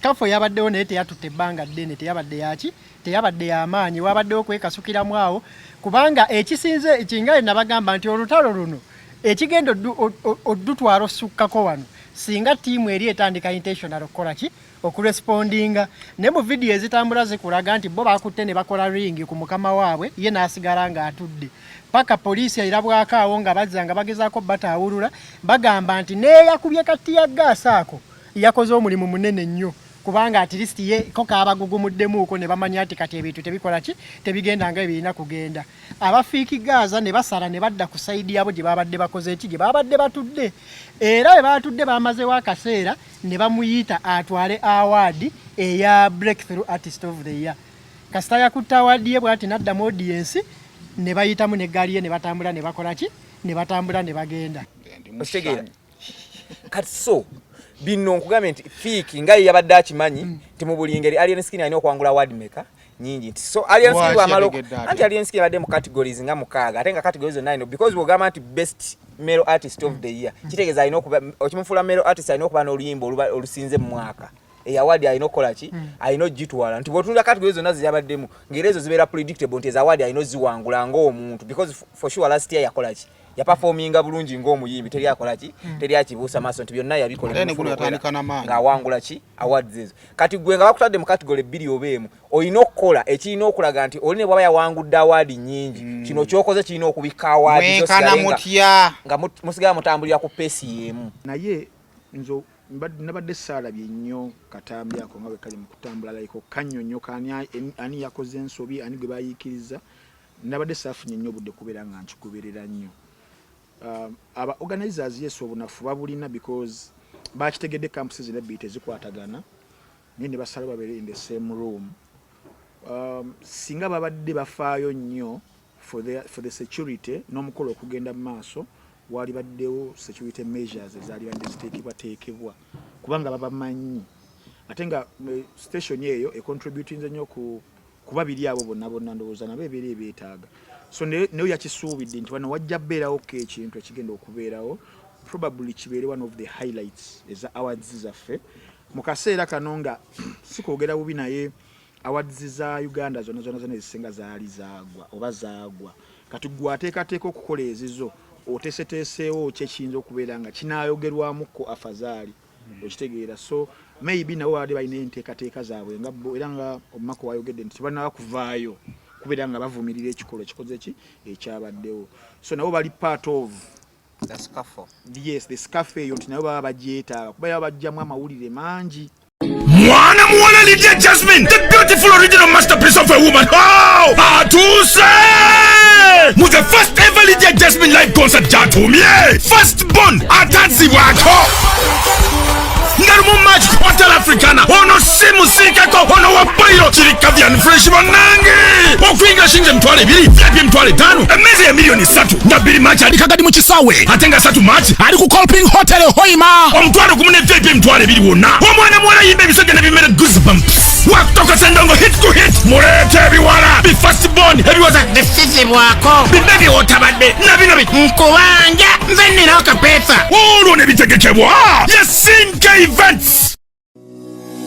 skafo yabaddewo naye teyatutte ebbanga ddene teyabadde yaki teyabadde y'amaanyi wabaddewo kwekasukiramu awo kubanga ekisinze ekingaye nabagamba nti olutalo luno ekigenda oddutwala osukkako wano singa tiimu eri etandika intentional okukola ki okurespondinga ne mu video ezitambula zikulaga nti bo bakutte ne bakola ring ku mukama waabwe ye n'asigala nga atudde paka poliisi erabwako awo nga bazza nga bagezaako bataawulula bagamba nti neeyakubye kati ya gaasa ako yakoze omulimu munene nnyo kubanga at least ye ko kaabagugumuddemuuko ne bamanya ati kati ebintu tebikola ki tebigenda nga ebirina kugenda abafiiki Gaza ne basala ne badda ku sayidi yabo gye babadde bakoze eki gye babadde batudde era bwe batudde bamazewo akaseera ne bamuyita atwale award eya breakthrough artist of the year kasita yakutta award ye bw'ati nadda mu audience ne bayitamu n'eggaali ye ne batambula ne bakola ki ne batambula ne bagenda kati so bino nkugambye nti fiiki nga yabadde akimanyi nti mu buli ngeri Alien Skin alina okwangula award maker nyingi nti so Alien Skin amalo anti Alien Skin abadde mu categories nga mukaaga ate nga categories 9 because wogamba nti best male artist of the year kitegeeza alina okuba okimufula male artist alina okuba n'oluyimba olusinze mu mwaka award alina okukola ki alina ogitwala nti bw'otunda categories zonna ziyabaddemu ng'era ezo zibeera predictable nti award alina oziwangula ng'omuntu because for sure last year yakola ki ya performinga bulungi ng'omuyimbi teri akola ki teri akibuusa maaso nti byonna yabikola nga awangula ki awards ezo kati gwe nga bakutadde mu category 2 oba emu olina okukola ekirina okulaga nti oli ne bwaba yawangudde award nnyingi kino kyokoze kirina okubikka award nga musigala mutambulira ku peesi y'emu naye nzo nabadde saalabye nnyo katambi ako nga bwe kali mu kutambula layiko kannyonnyoka ani yakoze ensobi ani gwe bayiikiriza nabadde saafunye nnyo obudde kubeera nga nkikuberera nnyo aba organizers yesu obunafu babulina because bakitegedde campuses ne tezikwatagana naye ne basala babeere in the same room singa babadde bafaayo nnyo for the security n'omukolo okugenda mu maaso wali baddewo security measures ezaali badde ziteekebwa kubanga babamanyi ate nga station eyo econtributing nnyo kuba biri abo bonna ndowooza nabo ebeera ebeetaaga so neyo yakisuubidde nti wano wajja beerawo ekintu ekigenda okubeerawo probably kibeere one of the highlights eza awards zaffe mu kaseera kano nga sikwogera bubi naye awards za Uganda zonna ezisinga zaali zaagwa kati gwe ateekateeka okukola ezizo oteeseteeseewo kyekiyinza okubeera nga kinaayogerwamuko afazaali okitegeera so maybe nabo baadde balina enteekateeka zaabwe nga bo era nga omumako wayogedde nti tebanaba kuvaayo kubeera nga bavumirira ekikolo ekikoze ki ekyabaddewo so nabo bali part of the scaffold the scaffold eyo nti nabo baba bagyetaaga kuba bajjamu amawulire mangi Mwana muwala Lydia Jasmine, the beautiful original masterpiece of a woman. Oh, Atuse! With the first ever Lydia Jasmine live concert Jatumie. First born Atansi Wako. Ngarumu Magic Hotel Africana. Ono simu sikako. Ono wapairo. Chirikavian fresh banangi. Okwinga shinje mtwale bili. Vyapi mtwale tanu. Emezi ya milioni satu. Nabili machi alikagadi mchisawe. Atenga satu machi. Aliku Colping Hotel Hoima. Omtwale kumune vyapi mtwale bili wona. Omwana mwala yimbe bisage na bimene goosebumps. Wakutoka sendongo hit to hit. Murete biwala. Be first born. Hebi waza. The sisi wako. Bibegi otabade. Nabinobi. Mkuwanja. Mveni na waka pesa. Ulu nebitegekebwa. Yesinke events.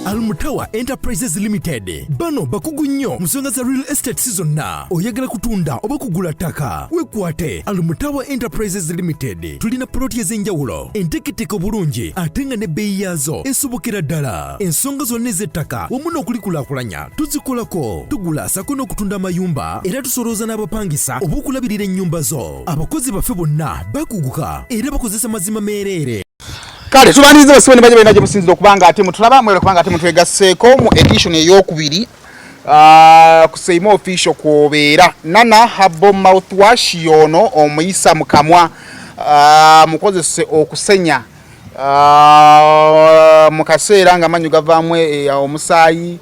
Almutawa Enterprises Limited bano bakugu nnyo musonga za real estate season na oyagala kutunda oba kugula ttaka wekwate Almutawa Enterprises Limited tulina ploti ez'enjawulo enteketeko bulungi ate nga ne bbeeyi yaazo esobokera ddala ensonga zonna ez'ettaka wamu n'okulikulaakulanya tuzikolako tugula sako n'okutunda amayumba era tusolooza n'abapangisa oba okulabirira ennyumba zo abakozi baffe bonna bakuguka era bakozesa mazima meereere. Kale tubanirize basibe baje benaje musinziro kubanga ate mutulaba mwere kubanga ate mutwegasseko mu edition eyokubiri ku Seimo official kubeera Nana Herbal mouthwash yono omuyisa mukamwa mukozese okusenya mukaseera nga manyu gavamwe omusayi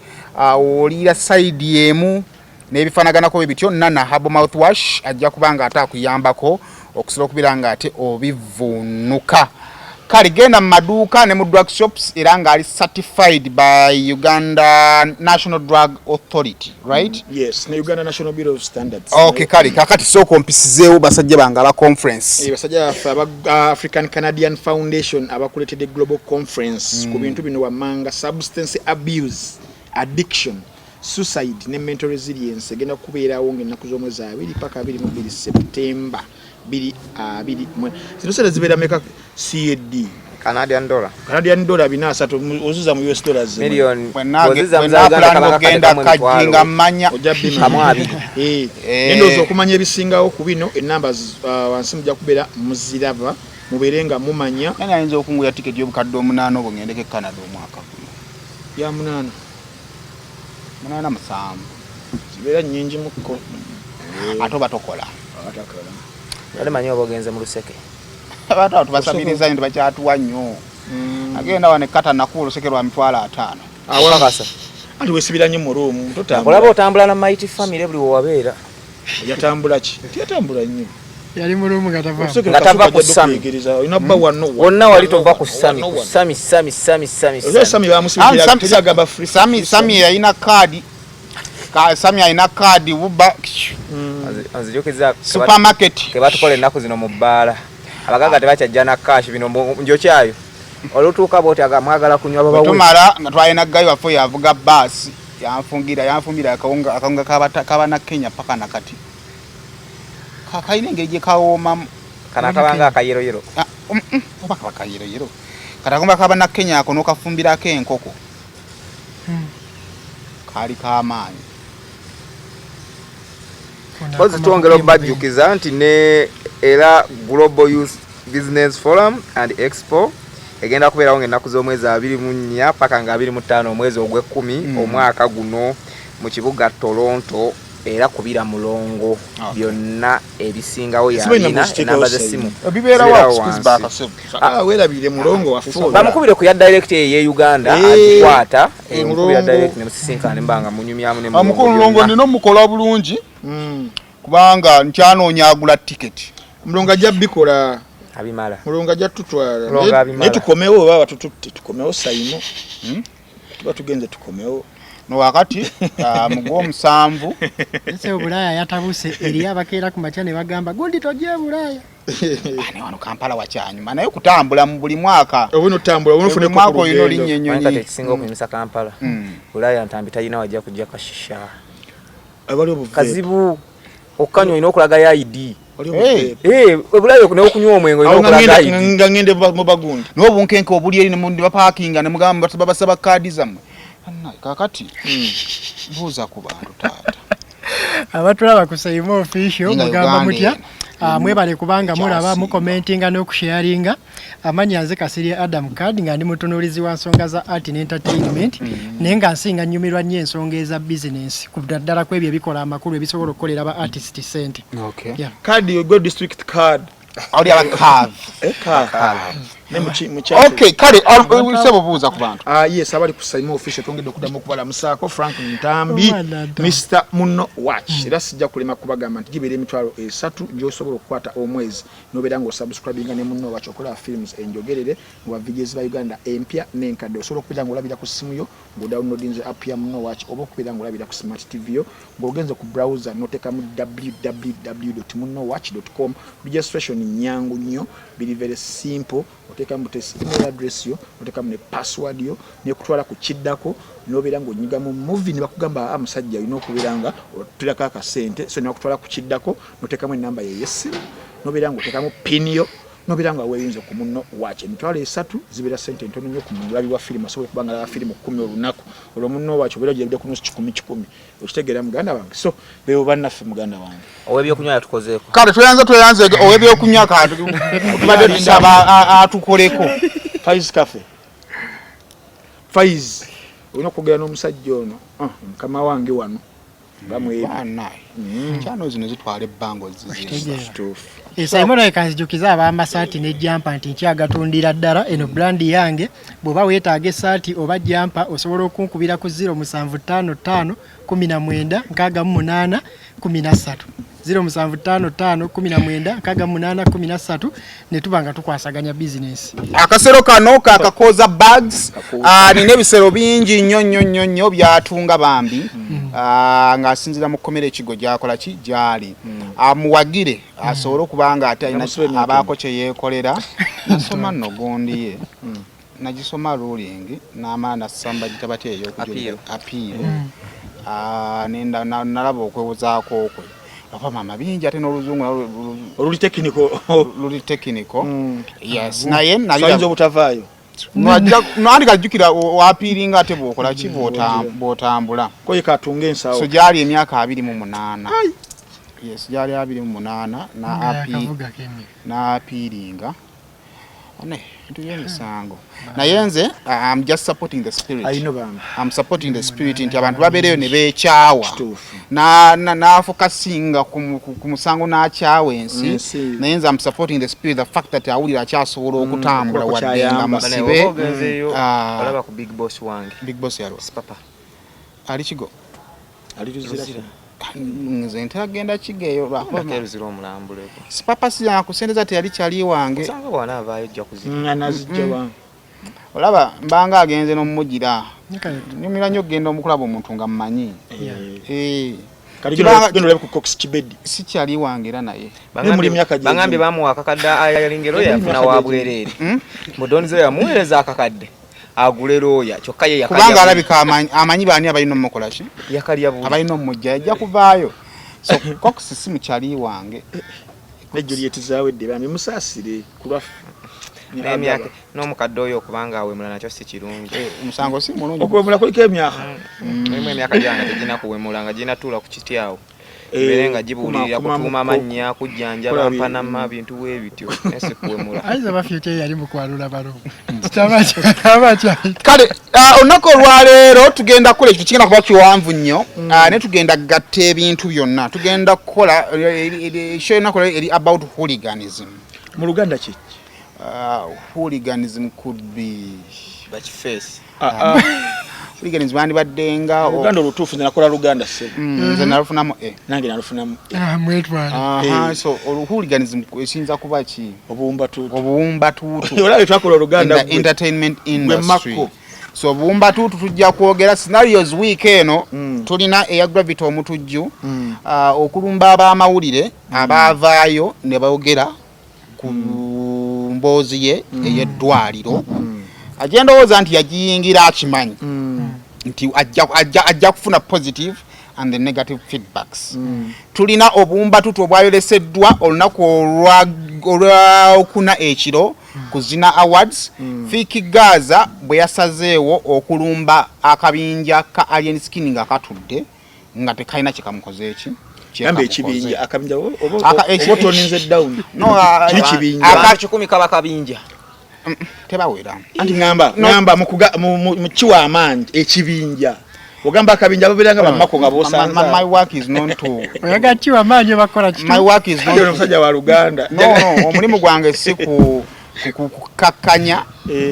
olira side emu nebifanaganako bityo Nana Herbal mouthwash ajja kubanga ate akuyambako okusobola okubira nga ate obivunuka kale genda mu maduuka ne mu drug shops era nga ali certified by Uganda National Drug Authority, right? Yes, ne Uganda National Bureau of Standards. Okay, kale kakati soko mpisizeewo basajja bangala conference. Basajja African Canadian Foundation abakuletedde global conference ku bintu bino wamanga substance abuse, addiction, suicide ne mental resilience egenda kubeerawo ng'ennaku z'omwezi 2 paka 22 September 2020. Zino sera zibeera meka CAD Canadian dollar bina 3 ozuza mu US dollars million ozuza mu Uganda genda kajinga manya kamwabi endozo okumanya ebisingawo ku bino numbers wansi mujja kubeera muziraba muberenga mumanya nani ayinza okunguya ticket y'obukadde 8 obwo ngendeke Canada omwaka ya 8 musanvu zibeera nnyingi mukko ate batokola wale manyi obogenze mu luseke abantu tubasabiriza ndi bakyatuwa nnyo agenda wane kata nakulu sekerwa mitwala 5 awala kasa andi wesibira nnyo mu room olaba otambula na mighty family buli wabeera yatambula ki yatambula nnyo yali mu room ngatava ku sami inabba wano wonna wali tova ku sami sami bamusibira tezagamba free sami yalina kadi Sami alina kadi buba anzijukiza supermarket ke batukola ennaku zino mu bbaala abagaga tebakyajja na cash bino njokyayo olutuuka boti agamwagala kunywa baba tumala nga twalina gayi waffe yavuga basi yanfumbira akawunga kaba na Kenya paka nakati kakaine ngeje kaoma kana kabanga akayeroyero oba kayeroyero katakumba kaba na Kenya akono kafumbira ke enkoko kali kamaanyi Pozi tuongelo bajjukiza nti ne era Global Youth Business Forum and Expo egenda kubeerawo ng'ennaku z'omwezi 24 paka nga 25 omwezi ogw'ekumi omwaka guno mu kibuga Toronto era kubira mulongo byonna ebisingawo yalina enamba z'essimu bibeera wa excuse back weerabire mulongo waffe bamukubire ku ya direct ye Uganda akwata mukubira direct ne musisinkana mbanga munyumyamu ne mukulu longo nino mukola bulungi kubanga nkyanonya agula ticket mulongo ajja bikola abimala mulongo ajja tutwala ne tukomewo baba tukomewo sayino tuba tugenze tukomewo no wakati mugwo musanvu ese obulaya yatabuse eri abakeera ku macha ne bagamba gundi tojje bulaya ani wano Kampala wakyanyuma naye kutambula mu buli mwaka obuno tambula obunofune mwaka ino linnyenyonyi kati kisinga okuyimisa Kampala bulaya ntambi talina wajja kujja kashisha abali obuve kazibu okanywa ino okulaga ya ID obulayo ne okunywa omwengo ino okulaga ID nga ngende mu bagundi n'obunkenke obuli eri ne mu baparkinga ne mugamba babasaba kaadi zammwe kakati buuza ku bantu taata abatulaba ku Saimo official mugamba mutya mwebale kubanga mulaba mu commentinga n'okusharinga amanya nze Kasirye Adam Card nga ndi mutunulizi wa nsonga za art and entertainment nenga nsinga nyumirwa nnyo ensonga eza business ku ddala kwebyo bikola amakulu ebisobola okukolera ba artist sente. Okay. Yeah. Card you go district card ali abakav okay kale sebo buuza ku bantu yes abali ku Saimo official tongedde okudamu kubala musako Frank Ntambi Mr Muno Watch era sijja kulema kubagamba nti gibere emitwalo 3 njosobola okukwata omwezi nobeera ngo subscribinga ne Muno Watch okola films enjogerere wa videos ba Uganda empya nenkadde osobola okubira ngo olabira ku simu yo ngo downloadinze app ya Muno Watch oba okubira ngo olabira ku smart TV yo ng'ogenze ku browser noteka mu www.munowatch.com registration nyangu nnyo biri very simple oteka mu email address yo oteka mu password yo ne kutwala ku kiddako nobera ngo nyiga mu movie ne bakugamba amusajja yino kubiranga otulaka akasente so ne kutwala ku kiddako noteka mu namba ye yes nobera ngo oteka mu pin yo nobera ngo aweyinze ku Muno Watch emitwalo 3 zibera sente ntono nnyo ku mulabi wa film asobola kubanga la film 10 olunaku olwo Muno Watch obera gye ku 10 okitegera muganda wange so beo banaffe muganda wange owebyo kunywa yatukozeeko kale tweyanze owebyo kunywa kantu tubadde tusaba atukoleko Faiz Cafe Faiz uno kugera n'omusajja ono mukama wange wano bamwe naye chano zino zitwala ebbango zizitufu Saimo kanzijukiza ab'amasaati ne jampa nti nkyagatundira ddala eno brand yange bw'oba weetaaga essaati oba jampa osobola okunkubira ku 07555 19 68 13 0755199813 ne tubanga tukwasaganya business. Akasero kano kakakoza bags nina ebisero bingi nnyo byatunga bambi ng'asinzira mu kkomera ekigo gyakola ki gyali amuwagire asobole okubanga ate alina abaako kye yeekolera nasoma nno gondiye nagisoma ruling n'amaana samba gitabate ey'okujulira appeal nalaba okwebuzaako okwe apa mama bingi ate n'oluzungu oluli technical yes naye sayinza obutavaayo nandi kajjukira wapiiringa ate bw'okola ki bw'otambula koye katunga ensawo so gyali emyaka 28 yes gyali 28 n'apiiringa one ntuye emisango naye nze I'm just supporting the spirit. I'm supporting the spirit nti abantu babeereyo ne beekyawa n'afokasinga ku musango n'akyawa ensi naye nze I'm supporting the spirit, the fact that awulira akyasobola okutambula wadde nga musibe. Olaba ku big boss wange. Big boss yalwa papa ali kigo ali tuzira nze ntagenda kigeyo lwakeruzira omulambuleko sipapa siya kusendeza teyali kyali wange sanga bwana avaayo jja kuzira nazijja olaba mbanga agenze n'omumugira nyumira nnyo okgenda omukulaba omuntu nga mmanyi kaligendolebe ku cox kibedi si kyali wange era naye bangambye bamuwa akakadde ayalingero yafuna wabwereere mudonizo yamuweereza akakadde agule looya kyokka ye yakalya kubanga alabika amanyi baani abalina omukola ki yakalya buli abalina omujja yajja kuvaayo so cox si mukyali wange nejuliet zawedde bambi musaasire kulwafu n'emyaka n'omukadde oyo okubanga awemula nakyo si kirungi omusango si mulungi okuwemula kuliko emyaka emyaka gyanga tegina kuwemula nga gina tuula ku kityawo mbere nga gibuulirira kutuuma amannya kujjanjaba mpanama bintu weebityo nesi kuwemula aiza bafyete yali mukwalula balo kale olunaku olwaleero tugenda kukola ekintu kigenda kuba kiwanvu nnyo ne tugenda gatta ebintu byonna tugenda kukola show enakola eri about hooliganism mu Luganda ki hooliganism could be bakifeesi hooliganism andibaddenga Luganda olutuufu nze nakola Luganda sebo nze nalufunamu nange nalufunamu mwetwala so hooliganism esinza kuba ki obuwumbatuutu olabye twakola Luganda entertainment industry so obuwumbatuutu tujja kwogera scenarios week eno tulina eya Gravity omutujju okulumba ab'amawulire abaavaayo ne boogera ku mboozi ye ey'eddwaliro ajja ndowooza nti yagiyingira akimanyi nti ajja kufuna positive and the negative feedbacks tulina obuwumbatuutu obwayoleseddwa olunaku olwokuna ekiro ku Zina Awards Fiki Gaza bwe yasazeewo okulumba akabinja ka Alien Skin nga katudde nga tekalina kyekamukoze eki yambe ekibinja akabinja obotoninze down no kibinja akakikumi kaba kabinja tebawera anti ngamba mu kiwa amanji ekibinja ogamba akabinja baberanga bamako nga bosanza my work is known to oyagatiwa amanyi bakola kitu my work is known to omusajja wa Luganda no omulimu gwange si kukakanya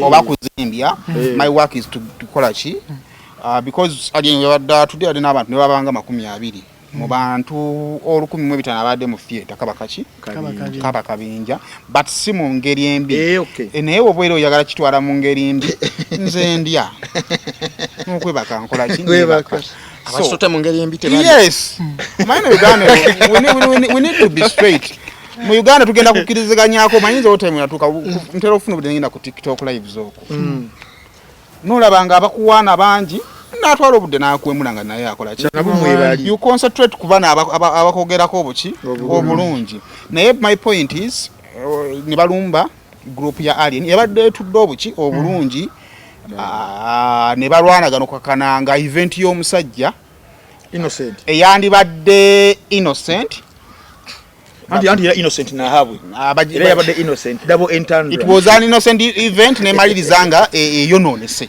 oba kuzimbya my work is to kola ki because aliyabadda tudde ade n'abantu ne babanga 20 mu bantu 115 abadde mu theater kaba kabinja but si mu ngeri embi naye obwere oyagala kitwala mu ngeri embi nze ndya n'okwebaka nkola ki abasote mu ngeri embi yes mine Uganda we need to be straight mu Uganda tugenda kukiriziganyako manyinza otime yatuka ntero ofuna budengenda ku TikTok live zoko nolabanga abakuwana bangi natwala obudde nakwemulanga naye akola ki you concentrate ku bana abakogerako obuki obulungi naye my point is ne balumba group ya Alien yabadde tudde obuki obulungi ne balwanagano kakananga event y'omusajja innocent eyandibadde innocent anti ya innocent na habwe era yabadde innocent double entendre it was an innocent event ne malirizanga yononese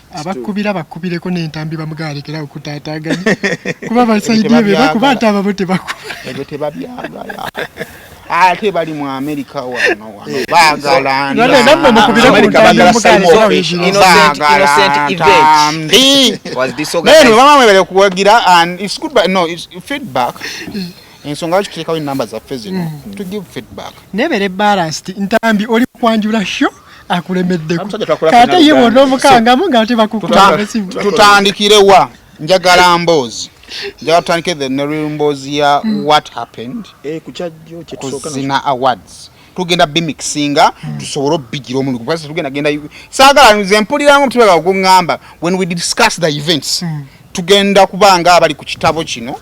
bakubireko n'entambi bamugalekera okutataganya kuba basaidie be bakubata ababote ebyo tebabyaga ate bali mu America wano bagala namwe mukubira America bagala innocent event was disorganized no mama mwe kuwagira and it's good but no it's feedback ensonga lwaki tuteekawo enamba zaffe zino to give feedback nebere balanced ntambi oli kwanjula sho akulemeddeko Amusajja twakola kate final ye round. wona omukangamu nga ate bakukula tutandikirewa njagala mboozi njagala tutandike the mboozi ya what happened kukyajjo kye ku tusooka Zina Awards tugenda bimixinga tusobole obigira omuntu kubasa tugenda saagala nze mpulira ngo mutubega okungamba when we discuss the events tugenda kubanga abali ku kitabo kino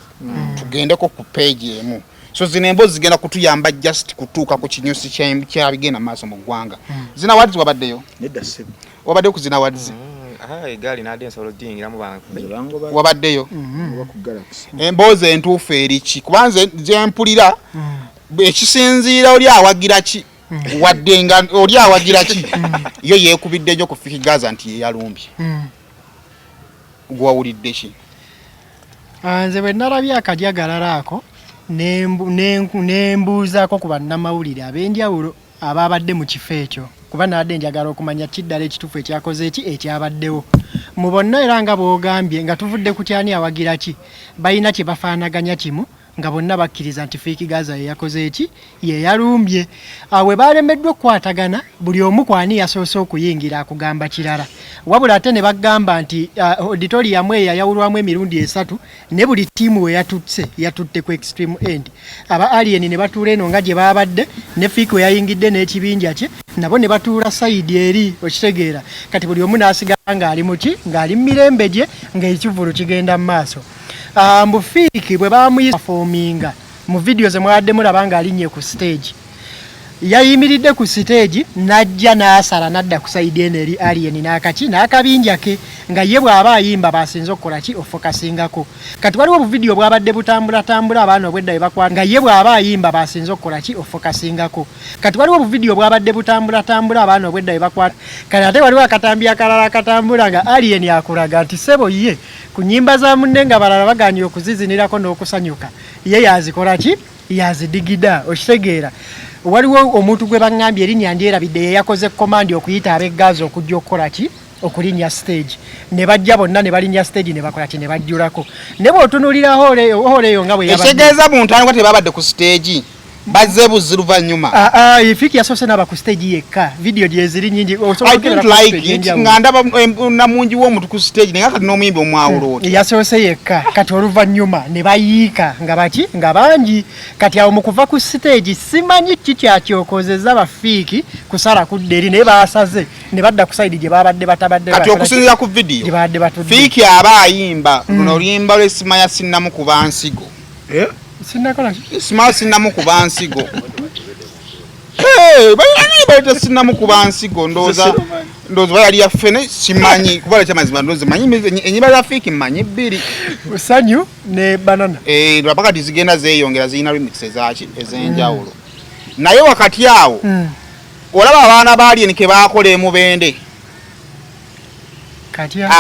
tugendeko ku page emu so zino emboozi zigenda kutuyamba just kutuuka ku kinyusi kyabigenda maaso mu ggwanga Zina Awards wabaddeyo nedda ssebo wabaddeyo ku Zina Awards egaali nadde nsobola okgiyingiramu bantu wabaddeyo oba ku Galaxy emboozi entuufu eriki kubanze zempulira ekisinziira oli awagira ki wadde nga oli awagira ki yo yeekubidde gyo ku Fiki Gaza nti yeyalumbye gwawulidde ki nze bwe nalabye akajyagalala ako nembuuzaako ku bannamawulire ab'enjawulo ababadde mu kifo ekyo kuba nadde njagala okumanya kiddala ekituufu ekyakoze eki ekyabaddewo mu bonna era nga bw'ogambye nga tuvudde ku kyani awagira ki balina kye bafaanaganya kimu nga bonna bakkiriza nti Fiki Gaza yeyakoze eki yeyalumbye awe balemeddwa okukwatagana buli omu kwani yasoose okuyingira akugamba kirala wabula ate ne bagamba nti auditorium eyo yayawulwamu emirundi 3 ne buli ttiimu we yatutte ku extreme end aba alien ne batuula eno nga gye babadde ne Fiki we yayingidde n'ekibinja kye nabo ne batuula sayidi eri okitegeera kati buli omu n'asigala ng'ali muki ng'ali mu mirembe gye ng'ekivulu kigenda mu maaso mbu Fiki bwe bamuyifoominga mu video ze mwadde mulaba nga alinnye ku stage yayimiridde ku stage najja n'asala nadda ku side eno eri alien n'akabinja ke nga ye bw'aba ayimba basinze okukola ki ofokasingako kati waliwo bu video bwabadde butambulatambula abaana obwedda bebakwata nga ye bw'aba ayimba basinze okukola ki ofokasingako kati waliwo bu video bwabadde butambulatambula abaana obwedda bebakwata kati ate waliwo akatambi akalala akatambula nga alien akulaga nti sebo ye ku nnyimba za munne nga balala baganye okuzizinirako n'okusanyuka ye yazikola ki yazidigida okitegeera waliwo omuntu gwe bangambye erinnya ndyerabidde yeyakoze komandi okuyita ab'eggazi okujja okukola ki okulinnya stage ne bajja bonna ne balinnya stage ne bakola ki ne bajjulako ne bw'otunuulira hooleeyo nga bwe ekitegeeza mu ntandikwa tebabadde ku stage bazze buzzi luvannyuma Fiki yasoose n'aba ku stage yekka video gyeziri nnyingi I didn't like it nga ndaba namungi w'omuntu ku stage naye kati n'omuyimbi omwawula otyo yasoose yekka kati oluvannyuma ne bayiika nga baki nga bangi kati awo mu kuva ku stage simanyi ki kyakyokozeza ba Fiki kusala kudde eri naye basaze ne badda ku side gye babadde batabadde kati okusinziira ku video Fiki aba ayimba luno oluyimba lw'Esima Sinnamu ku Bansigo sinakola Esima Sinnamu ku Bansigo balina Sinnamu ku Bansigo ndowooza bayali yaffene simanyi kubala kyamazima ndowooza manyi ennyimba za Fiki manyi bbiri Sanyu ne Banana lwapakati zigenda zeeyongera zirina remix ez'enjawulo naye wakati awo olaba abaana ba Alien ke baakola emubende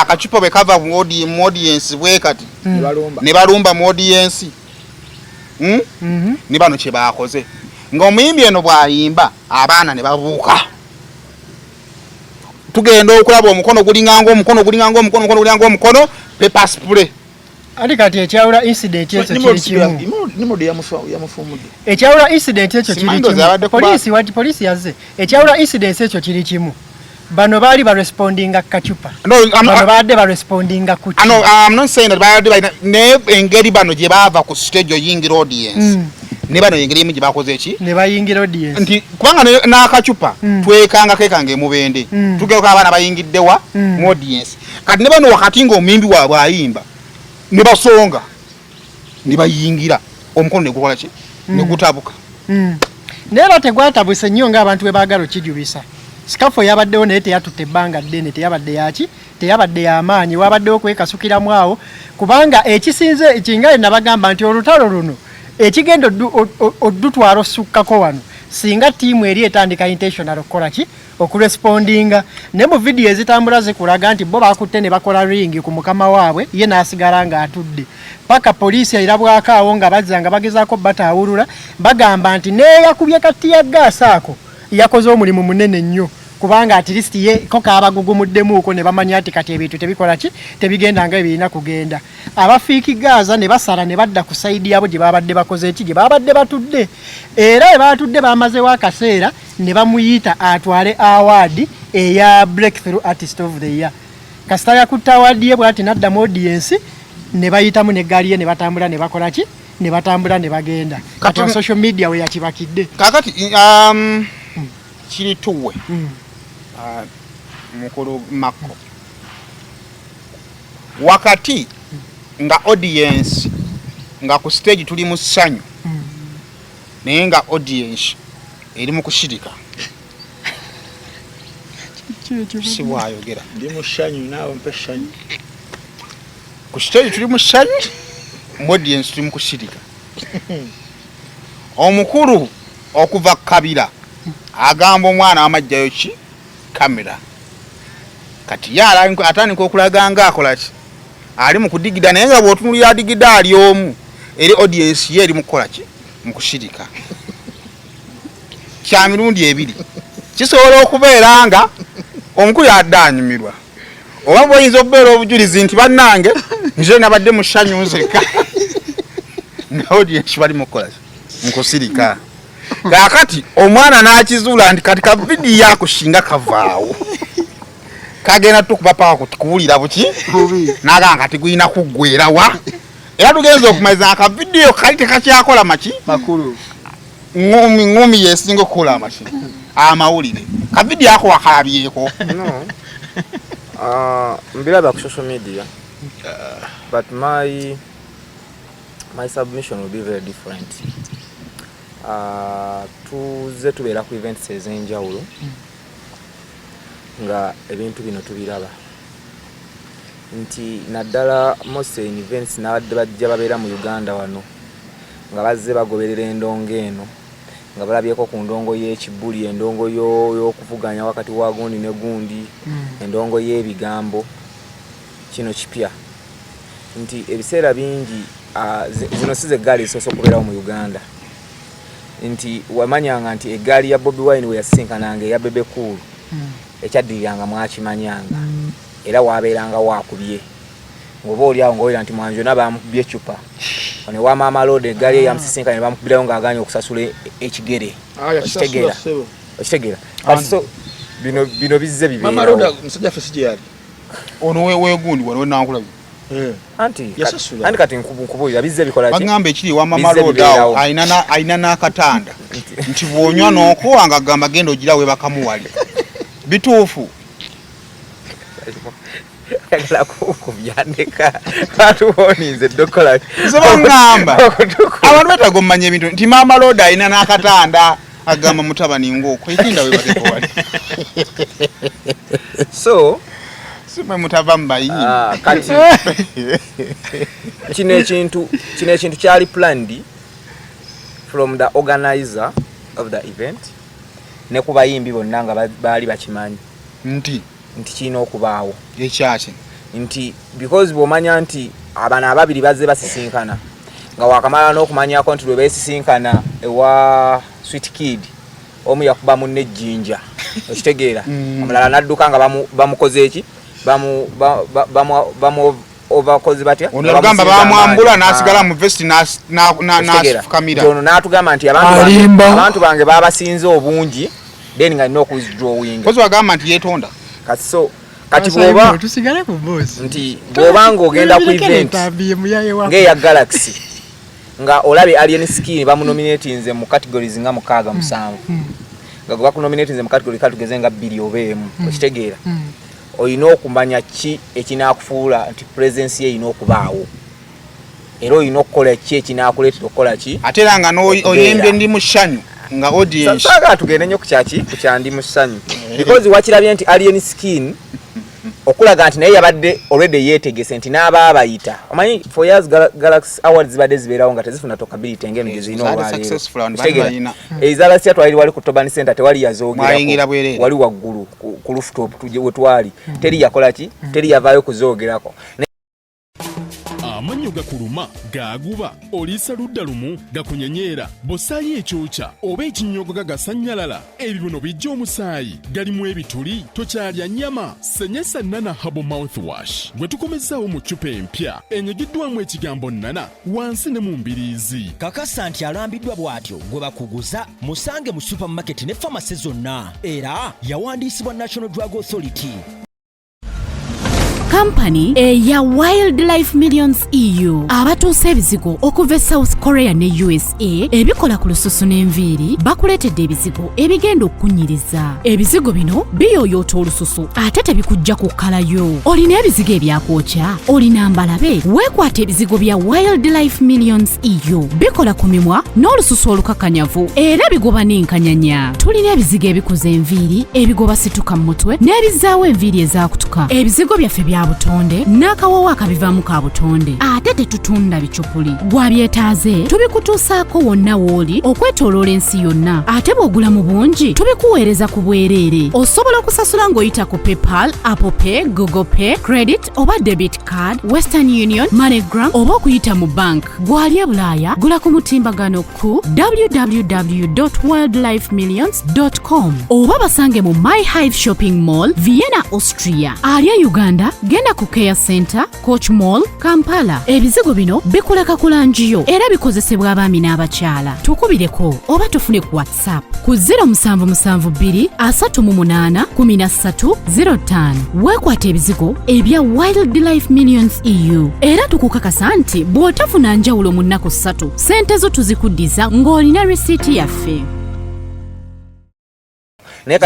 akacupa bwe kava mu audience bwe kati ne balumba mu audience ne bano kye baakoze ng'omuyimbi eno bw'ayimba abaana ne babuuka tugenda okulaba omukono gulinganga omukono paper spray ati kati ekyawula incident ekyo kiri kimu ekyawula incident ekyo kiri kimu poliisi yazze ekyawula incident ekyo kiri kimu bano baali barespondinga kacupa bano baadde barespondinga ku I'm not saying that baadde ne engeri bano gye baava ku stage oyingira audience ne bano engeri emu gye bakoze eki ne bayingira audience nti kubanga n'akacupa twekanga kekanga emubende tugeuka abaana bayingiddewa mu audience kati ne bano wakati ng'omuyimbi waabwe ayimba ne basonga ne bayingira omukono ne gukola ki ne gutabuka neera tegwatabuse nnyo ng'abantu bwe baagala okijubisa Skafo yabaddewo naye teyatutte ebbanga ddene teyabadde yaki teyabadde y'amaanyi wabaddewo kwekasukiramu awo kubanga ekisinze ekingaye nabagamba nti olutalo luno ekigenda oddutwala osukkako wano singa ttiimu eri etandika intentional okukola ki okurespondinga ne mu vidiyo ezitambula zikulaga nti bo bakutte ne bakola ringi ku mukama waabwe ye n'asigala ng'atudde paka poliisi erabwako awo nga bazza nga bagezaako bataawulula bagamba nti neeyakubye katti ya gaasi ako yakoze omulimu munene nnyo kubanga at least ye ko kaabagugumuddemu uko ne bamanya ati kati ebintu tebikola ki tebigenda nga ebirina kugenda abafiiki Gaza ne basala ne badda ku side yabo gye babadde bakoze eki gye babadde batudde era batudde bamazewo akaseera ne bamuyita atwale award eya breakthrough artist of the year kasita yakutta award ye bwati nadda mu audience ne bayitamu ne gaali ye ne batambula ne bakola ki ne batambula ne bagenda kati on social media we yakibakidde kakati kiri tuwe mukulu Mako wakati nga audience nga ku stage tuli mu ssanyu naye nga audience eri mu kushirika si bwayogera ndi mu ssanyu naawe mpe ssanyu ku stage tuli mu ssanyu mu audience tuli mu kushirika omukulu okuva Kabira agamba omwana wamajjayo ki kamera kati yala atandika okulaga nga akola ki ali mu kudigida naye nga bw'otunulira adigida ali omu eri audience ye eri mu kukola ki mu kushirika kya mirundi ebiri kisobola okubeera nga omukulu addaanyumirwa oba bw'oyinza okubeera obujulizi nti bannange nze nabadde mu ssanyu nzeka nga audience bali mu kukola mu kusirika kakati omwana n'akizuula nti kati ka vidiyo akushinga kavaawo kagenda tukuba paka kuwulira buki n'agamba kati gulina kuggwerawa era tugenza okumaliza aka vidiyo kali tekakyakola maki makulu ngumi yesinga okukola amaki amawulire ka vidiyo ako wakalabyeko no mbiraba ku social media but my submission will be very different tuze tubeera ku events ez'enjawulo nga ebintu bino tubiraba nti naddala most events n'abadde bajja babeera mu Uganda wano nga bazze bagoberera endongo eno nga balabyeko ku ndongo y'ekibbuli endongo y'okuvuganya wakati wa gundi ne gundi endongo y'ebigambo kino kipya nti ebiseera bingi zino si zeggaali zisoose okubeerawo mu Uganda nti wamanyanga nti eggaali ya Bobi Wine we yasinkananga eya Bebe Cool ekyaddiriranga mwakimanyanga era wabeeranga wakubye ngoba oliawo ng'owera nti Mwanjona bamukubye ecupa ne wa Mama Lord eggaali ye yamusisinkana ne bamukubirayo ng'aganye okusasula ekigere okitegera kati so bino bizze bibeerawo Mama Lord musajja ffe si gye yali ono wegundi wano wenakulabye anti kati nkubuulira bizze bikola ki bagamba ekiri wa Mama Lord awo ayina n'akatanda nti bw'onywa n'okowa nga agamba genda ogira we bakamuwali bituufu yagala kubyandika atuboninze dokola sebangamba abantu betaga omumanya ebintu nti Mama Lord ayina n'akatanda agamba mutabani ng'okwo ekinda we bateko wali so simwe mutava mbayi kati kino ekintu kyali planned from the organizer of the event ne ku bayimbi bonna nga baali bakimanyi nti kirina okubaawo ekyaki nti because bw'omanya nti abana ababiri bazze basisinkana nga wakamala n'okumanyako nti lwe beesisinkana ewa Sweet Kid omu yakuba munne ejjinja okitegeera omulala n'adduka nga bamukoze eki bamu ovakozi batya ono bagamba bamwambula n'asigala mu vesti n'afukamira ono n'atugamba nti abantu bange babasinze obungi then nga nina okuwithdrawing kozi bagamba nti yeetonda kati bw'oba tusigale ku boss nti bw'oba ng'ogenda ku event ng'eya Galaxy nga olabe Alien Skin bamunominatinze mu categories nga 6-7 nga gwe bakunominatinze mu category katugeze nga 2 oba 1 okitegeera oyina okumanya ki ekinaakufuula nti presence ye erina okubaawo era oyina okukola ki ekinaakuleetera okukola ki ate era nga n'oyembye ndi mu ssanyu nga audience saagala tugende nnyo ku kyandi mu ssanyu because wakirabye nti Alien Skin okulaga nti naye yabadde already yeetegese nti n'aba abayita omanyi for years Galaxy Awards zibadde zibeerawo nga tezifuna tokability engeno gye zirina olwaleero ezalasia twali wali ku Tobani Center tewali yazoogerako wali waggulu ku rooftop we twali teri yakola ki teri yavaayo kuzoogerako amannyo gakuluma gaaguba oliisa ludda lumu gakunyenyera bosaayi ekyokya oba ekinyogo gagasanyalala ebibuno bijja omusaayi galimu ebituli tokyalya nnyama senyesa nana habo mouthwash gwe tukomezaawo mu ccupa empya enyigiddwamu ekigambo nana wansi ne mu mbiriizi kakasa nti alambiddwa bw'atyo gwe bakuguza musange mu supamaketi ne famasi zonna era yawandiisibwa National Drug Authority. Company eya Wildlife Millions EU abatuusa ebizigo okuva South Korea ne USA ebikola ku lususu n'enviiri bakuleetedde ebizigo ebigenda okunyiriza. Ebizigo bino biyooyoota olususu ate tebikujja kukkalayo. Olina ebizigo ebyakwokya, olina mbalabe, weekwata ebizigo bya Wildlife Millions EU bikola ku mimwa n'olususu olukakanyavu era bigoba n'enkanyanya. Tulina ebizigo ebikuza enviiri, ebigoba situka mu mutwe n'ebizaawo enviiri ezaakutuka. Ebizigo byaffe bya butonde n'akawawa akabivaamu ka butonde ate tetutunda bicupuli. Gwabyetaaze tubikutuusaako wonna w'oli okwetooloola ensi yonna ate bw'ogula mu bungi tubikuweereza ku bwereere. Osobola okusasula ng'oyita ku PayPal, Apple Pay, Google Pay, Credit oba Debit Card, Western Union, MoneyGram oba okuyita mu bank. Gwali e Bulaaya gula ku mutimbagano ku www.wildlifemillions.com oba basange mu My Hive Shopping Mall, Vienna, Austria. Ali e Uganda genda ku Care Center, Coach Mall, Kampala. Ebizigo bino bikuleka kulanjiyo era bikozesebwa abaami n'abakyala. Tukubireko oba tufune ku WhatsApp ku 0772 38 1305. Weekwata ebizigo ebya Wildlife Millions EU era tukukakasa nti bw'otafuna njawulo mu nnaku 3 sente zo tuzikuddiza ng'olina risiiti yaffe. naye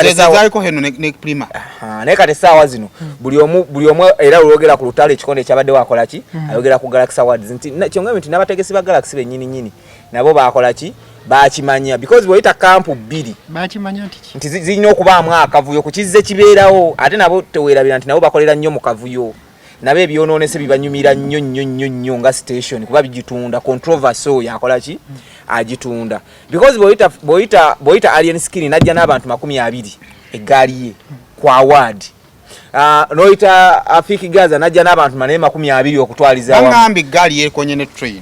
kati essaawa zino buli omu era olwogera ku lutalo ekikonde ekyabadde wakola ki ayogera ku Galaxy Awards nti kyongambye nti n'abategesi ba Galaxy bennyini nabo bakola ki bakimanya because bw'oyita kampu bbiri bakimanya nti zirina okubaamu akavuyo ku kizze kibeerawo ate nabo teweerabira nti nabo bakolera nnyo mu kavuyo nabo ebyonoonese bibanyumira nnyo nga station kuba bigitunda controversy oyo akola ki agitunda because bw'oyita Alien Skin najja n'abantu 20 eggaali ye ku award noyita Afiki Gaza najja n'abantu 20 okutwaliza bangambi eggaali yekonye ne train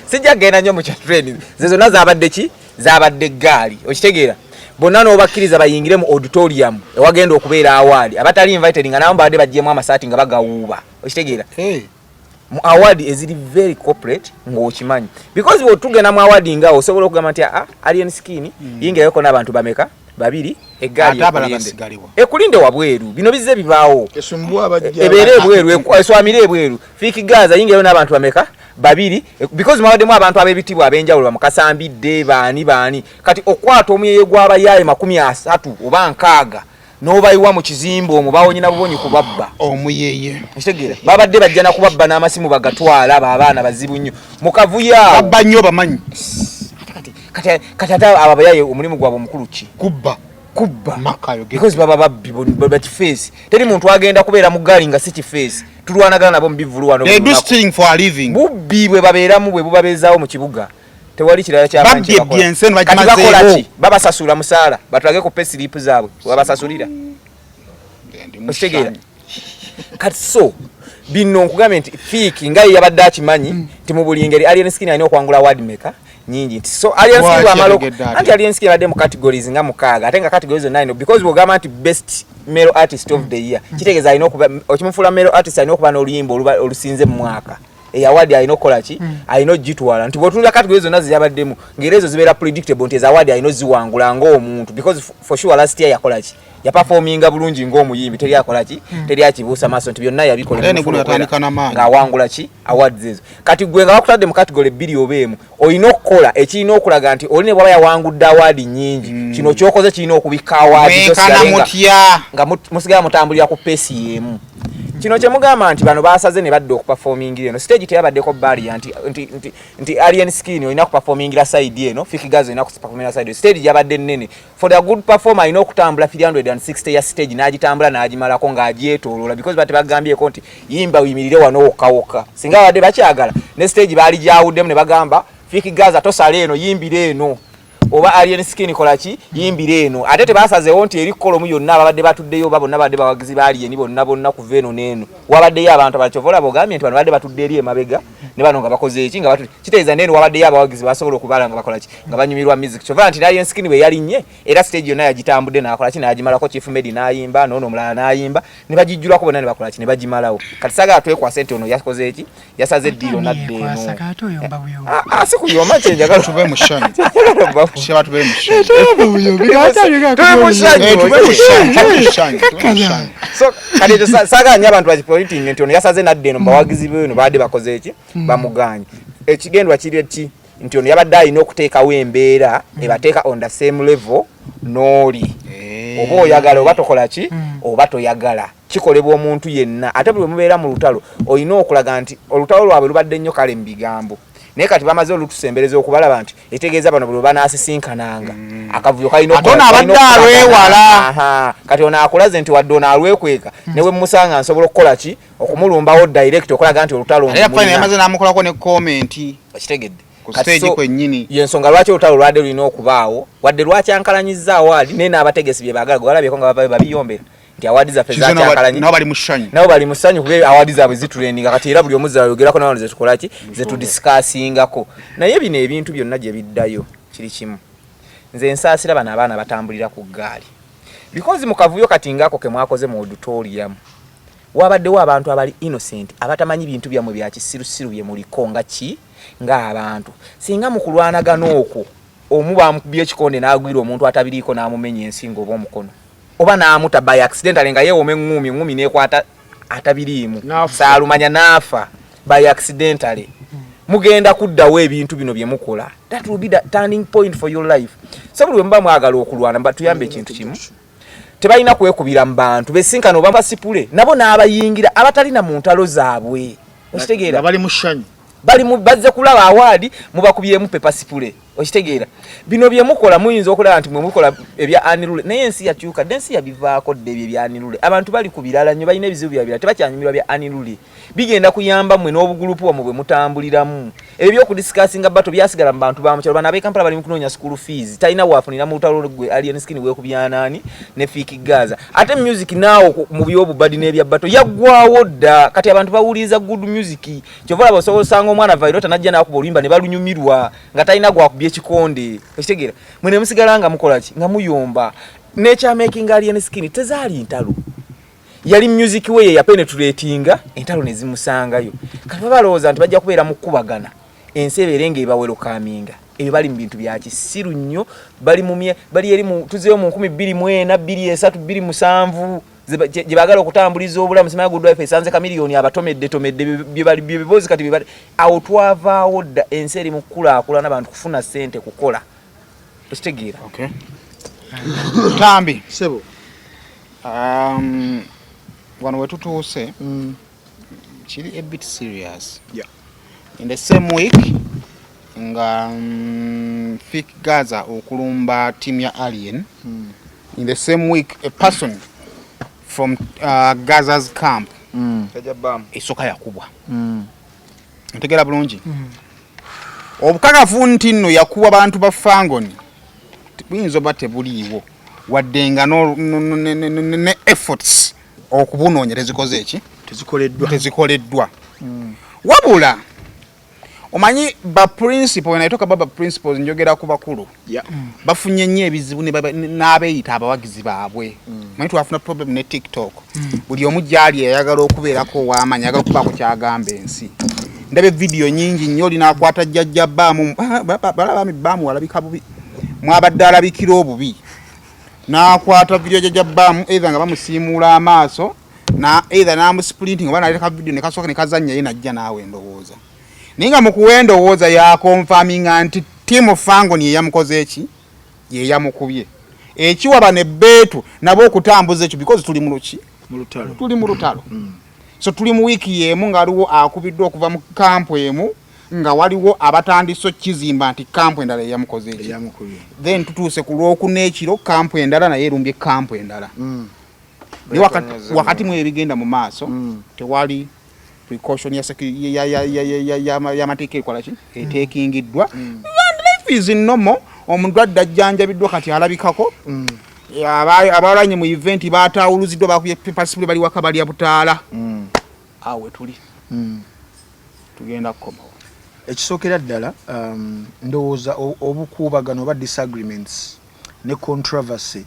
sijja genda nnyo mu kya train zezona zabadde ki zabadde eggaali okitegeera bonna n'obakkiriza bayingire mu auditorium ewagenda okubeera award abatali invited nga nabo badde bajjemu amasaati nga bagawuuba okitegeera mu award eziri very corporate ng'okimanyi because bw'otugenda mu award ngawo osobola okugamba nti Alien Skin yingirayoko n'abantu bameka 2 eggaali ekulinde wabweru bino bizze bibaawo ebeere ebweru eswamire ebweru Fiki Gaza yingirayo n'abantu bameka 2 because mwawaddemu abantu ab'ebitibwa ab'enjawulo bamukasambidde baani kati okwata omuyeye gw'abayaaye 30 oba 60 n'obayiwa mu kizimbo omwo bawonyina bubonyi kubabba omuyeye kitegeera babadde bajja na kubabba n'amasimu bagatwala abaana bazibu nnyo mukavuya babba nnyo bamanyi kati ate ababayaaye omulimu gwabwe omukulu ki kubba makayo because baba babbi bakifeesi teri muntu agenda kubeera mu gaali nga si kifeesi tulwanagana nabo mu bivulwano they do stealing for a living bubbi bwe babeeramu bwe bubabeezaawo mu kibuga tewali kirala kyabantu bakola babasasula musaala batulage ku pay slip zaabwe babasasulira okitegeera kati so bino nkugambye nti Fiki nga yabadde akimanyi nti mu buli ngeri Alien Skin alina okwangula award maker nyingi nti so Alien Skin amalo anti Alien Skin abadde mu categories nga mukaaga ate nga categories 9 because bw'ogamba nti best male artist of the year kitegeeza alina okuba okimufula male artist alina okuba n'oluyimba olusinze mu mwaka award alina okukola ki alina ogitwala nti bw'otunula categories zonna ziyabaddemu ng'era ezo zibeera predictable nti award alina oziwangula ng'omuntu because for sure last year yakola ki yaperforminga bulungi ng'omuyimbi teri akola ki teri akibuusa maaso nti byonna yabikola ng'awangula ki awards ezo kati gwe nga bakutadde mu category 2 oba emu olina okukola ekirina okulaga nti oli ne bwaba yawangudde award nyingi kino kyokoze kirina okubikka award nga musigala mutambulira ku peesi y'emu kino kyemugamba nti bano basaze ne badde okuperformingira eno stage teyabaddeko barrier nti Alien Skin olina okuperformingira side eno Fiki Gaza olina okuperformingira side stage yabadde nnene for the good performer alina okutambula 360 ya stage n'agitambula n'agimalako ng'agyetooloola because bate bagambyeko nti yimba uyimirire wano wokawoka singa badde bakyagala ne stage baali gyawuddemu ne bagamba Fiki Gaza tosala eno yimbire eno oba alien skin kolaki yimbira eno ate tebasazeewo nti eri kolomu yonna ababadde batuddeyo bonna badde bawagizi baali eni bonna kuva eno n'eno wabaddeyo abantu abachovola bogambye nti bano badde batudde eri emabega ne bano nga bakoze eki nga batudde kitegeeza n'eno wabaddeyo abawagizi basobola okubala nga bakola ki nga banyumirwa music chovola nti alien skin bwe yalinnye era stage yonna yagitambudde n'akola ki n'agimalako Chief Medi n'ayimba n'ono omulala n'ayimba ne bagijjulako bonna ne bakola ki ne bagimalawo kati saga atwekwasa nti ono yakoze eki yasaze eddiiro nadde eno si kuyoma kyenjagala tube mu shanyi sheba tube mu shanyi so kati saga nya abantu bakipoliting nti ono yasaze nadde eno bawagizi beno baade bakoze eki bamuganye ekigendwa kiri eki nti ono yabadde alina okuteekawo embeera ebateeka on the same level n'oli oba oyagala oba tokola ki oba toyagala kikolebwa omuntu yenna ate buli mubeera mu lutalo olina okulaga nti olutalo lwabwe lubadde nnyo kale mu bigambo naye kati bamaze olutusembereza okubalaba nti etegeeza bano buli banaasisinkananga akavuyo kalina abadde alwewala kati ono akulaze nti wadde ono alwekweka newe musanga nsobola okukola ki okumulumbawo direct okulaga nti olutalo yamaze n'amukolako ne komenti okitegedde ku stage kwennyini yensonga lwaki olutalo lwadde lulina okubaawo wadde lwakyankalanyizza awaadi naye n'abategesi bye baagala gwalabyeko nga babiyombera nti awadi zaffe zakyankalanyizza nabo bali mu ssanyu kuba awadi zaabwe zitulendinga kati era buli omuzi ayogerako n'abantu zetukola ki zetudisikaasingako naye bino ebintu byonna gye biddayo kiri kimu nze nsaasira bano abaana batambulira ku ggaali because mu kavuyo kati ngaako ke mwakoze mu auditorium wabaddewo abantu abali innocent abatamanyi bintu byammwe bya kisirusiru bye muliko nga ki ng'abantu singa mu kulwanagana okwo omu bamukubye ekikonde n'agwira omuntu atabiriiko n'amumenya ensingo oba omukono oba n'amuta by accidentally nga yeewoma eŋŋumi n'ekwata atabiriimu saalumanya n'afa by accidentally mugenda kuddawo ebintu bino bye mukola that will be the turning point for your life so buli muba mwagala okulwana batuyambe ekintu kimu tebalina kwekubira mu bantu besinkana oba basipule nabo n'abayingira abatalina mu ntalo zaabwe okitegeera bali mu shanyi bazze kulaba awaadi mubakubyemu pepasipule okitegeera bino bye mukola muyinza okulaba nti mwe mukola ebya anirule naye ensi yakyuka densi yabivaako dde ebyo ebya anirule abantu bali ku birala nnyo balina ebizibu byabira tebakyanyumirwa bya anirule bigenda kuyamba mmwe n'obugulupu wamwe bwe mutambuliramu ebyo byokudisikasinga bato byasigala mu bantu bamukyalo bano ab'ekampala bali mu kunoonya school fees talina waafunira mu lutalo gwe alien skin weekubyanaani ne fiiki gaza ate music naawo mu byobubadi n'ebya bato yaggwawo dda kati abantu bawuliriza good music kyova olaba osobola osanga omwana vairota najja n'akuba oluyimba ne balunyumirwa nga talina gwakubya ekikonde okitegeera mwe ne musigala nga mukola ki nga muyomba n'ekyamaking alien skin tezaali ntalo yali music we ye yapenetratinga entalo ne zimusangayo kati balowooza nti bajja kubeera mu kkubagana ensi ebeere ng'ebawelokaminga ebyo bali mu bintu bya kisiru nnyo bali eri tuzeewo mu 2024 2023 gye baagala okutambuliza obulamu simanyi good wife esanze kamiliyoni abatomedde byebibozi kati awo twavaawo dda ensi eri mu kukulaakulana n'abantu kufuna ssente kukola okitegeera tambi sebo wano we tutuuse kiri a bit serious in the same week nga Fik Gaza okulumba team ya alien in the same week a person from Gaza's camp esoka yakubwa ntegera bulungi obukakafu nti nno yakuba abantu ba Fangoni buyinza oba tebuliiwo waddenga ne efforts okubunoonya tezikoze eki tezikoleddwa wabula omanyi ba principle naitoka baba principles njogera ku bakulu bafunye nnyo ebizibu n'abeeyita abawagizi baabwe manyi twafuna problem ne TikTok buli omu gyali yayagala okubeerako ow'amanyi ayagala okubaako kyagamba ensi ndabe video nyingi nnyo linaakwata jjajja bbaamu balabami bbaamu walabika bubi mwabadde alabikira obubi n'akwata video jjajja bbaamu either nga bamusiimuula amaaso either n'amusprinting oba naleka video ne kasooka ne kazannya ye najja naawe ndowooza ninga mukuwendowooza yakonfaminga nti timu Fangoni yeyamukoze eki yeyamukubye ekiwaba ne beetu nabo okutambuza ekyo because tuli mu lutalo so tuli mu wiiki yemu nga waliwo akubiddwa okuva mu kampu emu nga waliwo abatandise kizimba nti kampu endala yeyamukoze eki then tutuuse ku lw'okuneekiro kampu endala naye erumbye kampu endala wakati mu ebigenda mu maaso tewali precaution ya mateeka ekola ki eteekingiddwa fees nomo omuntu adajjanjabiddwa kati alabikako abalanye mu event batawuluziddwa bakuye pasipuli bali waka bali abutaala awe tuli tugenda kukomawo ekisookera ddala ndowooza obukuubagano oba disagreements ne controversy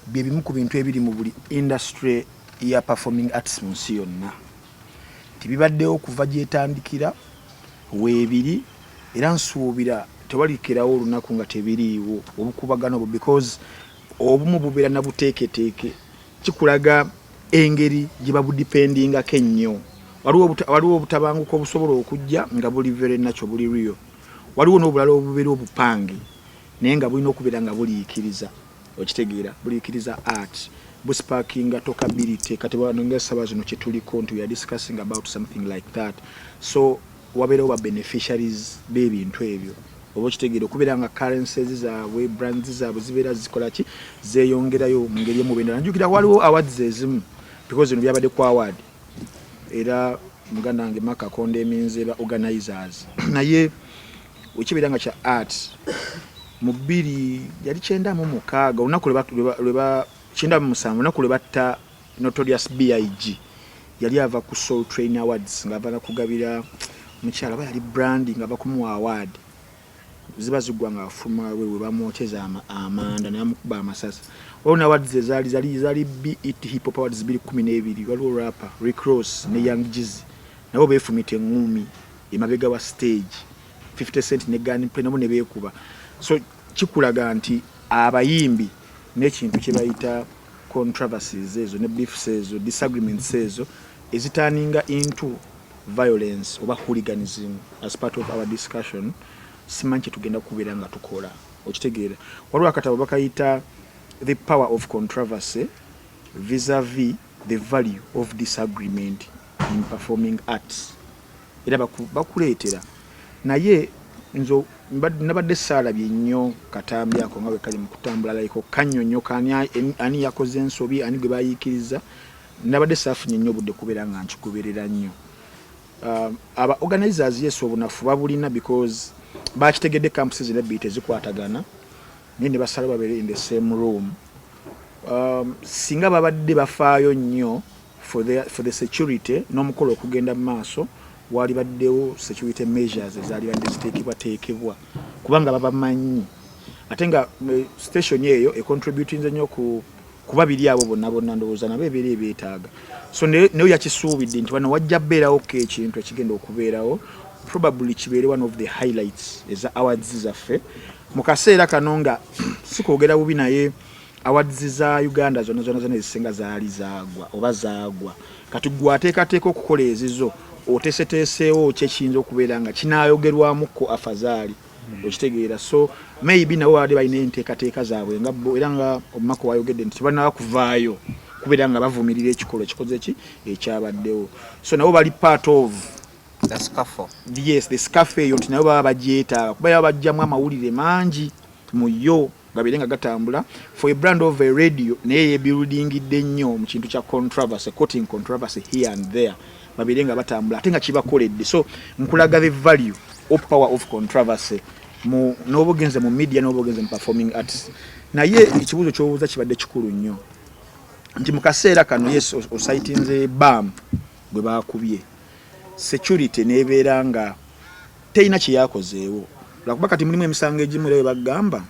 bye bimu ku bintu ebiri mu buli industry ya performing arts mu nsi yonna tibibaddewo okuva gyetandikira weebiri era nsuubira tewalikirawo olunaku nga tebiriiwo obukuubagano obwo because obumu bubeera na buteeketeeke kikulaga engeri gye babudipendingako ennyo waliwo obutabanguko obusobola okujja nga buli very natural buli real waliwo n'obulala obubeera obupange naye nga bulina okubeera nga buliikiriza okitegeera buliikiriza art busparkinga talkability kati banonga saba zino kye tuliko nti we are discussing about something like that so wabeerawo ba beneficiaries b'ebintu ebyo oba okitegeera okubeera nga currencies zaabwe brands zaabwe zibeera zikola ki zeeyongerayo mu ngeri emubendera njukira waliwo awards ezimu because zino byabadde ku award era muganda wange Maka Konde eminze ba organizers naye wekibeera nga kya art mu 2 yali 96 olunaku lweba 97 olunaku lwebatta Notorious B.I.G yali ava ku Soul Train Awards nga ava kugabira mukyala ba yali branding ava kumuwa award ziba zigwa nga afuma we bamwocheza amanda namukuba amasasa wona awards zali BET Hip Hop Awards 2012 waliwo rapper Rick Ross ne Young Jeezy nabo befumite ngumi emabega wa stage 50 Cent ne Gun Play nabo ne beekuba so kikulaga nti abayimbi n'ekintu kye bayita controversies ezo ne beefs ezo disagreements ezo ezitaninga into violence oba hooliganism as part of our discussion simanyi tugenda kubeera nga tukola okitegeera waliwo akatabo bakayita the power of controversy vis-a-vis the value of disagreement in performing arts era bakuleetera naye nzo nabadde saalabye nnyo katambi ako nga bwe kali mu kutambula layiko kannyonnyoka ani yakoze ensobi ani gwe bayiikiriza nabadde saafunye nnyo obudde kubeera nga nkikuberera nnyo aba organizers yes obunafu babulina because bakitegedde campuses ne beat ezikwatagana ne basala babere in the same room singa babadde bafaayo nnyo for the security n'omukolo okugenda mu maaso wali baddewo security measures ezali bateekebwa kubanga babamanyi ate nga station eyo contributing nnyo kuba biri abo bonna ndowooza nabo ebeera beetaaga so ne yakisuubidde nti wano wajja beerawo ekintu ekigenda okubeerawo probably kibeere one of the highlights eza awards zaffe mu kaseera kano nga sikwogera bubi naye awards za Uganda zonna ezisinga zaali zaagwa kati gwateekateeka okukola ezizo oteeseteeseewo kyekiyinza okubeera nga kinaayogerwamuko afazaali okitegeera so maybe nabo baadde balina enteekateeka zaabwe nga era nga omumako wayogedde nti tebalina kuvaayo kubeera nga bavumirira ekikolo kikoze ki ekyabaddewo so nabo bali part of the scuffle yes the scuffle eyo nti nabo baba bagyetaaga kuba yaba bajjamu amawulire mangi mu yo gabeere nga gatambula for a brand of a radio naye yebuildingidde nnyo mu kintu kya controversy quoting controversy here and there babeere nga batambula ate nga kibakoledde so nkulaga the value of power of controversy n'obugenze mu media n'obugenze mu performing arts naye ekibuuzo ky'obuuza kibadde kikulu nnyo nti mu kaseera kano yes osaitinze bam gwe baakubye security nebeera nga teyina kyeyakozeewo lwakuba kati mulimu emisango egimu era bagamba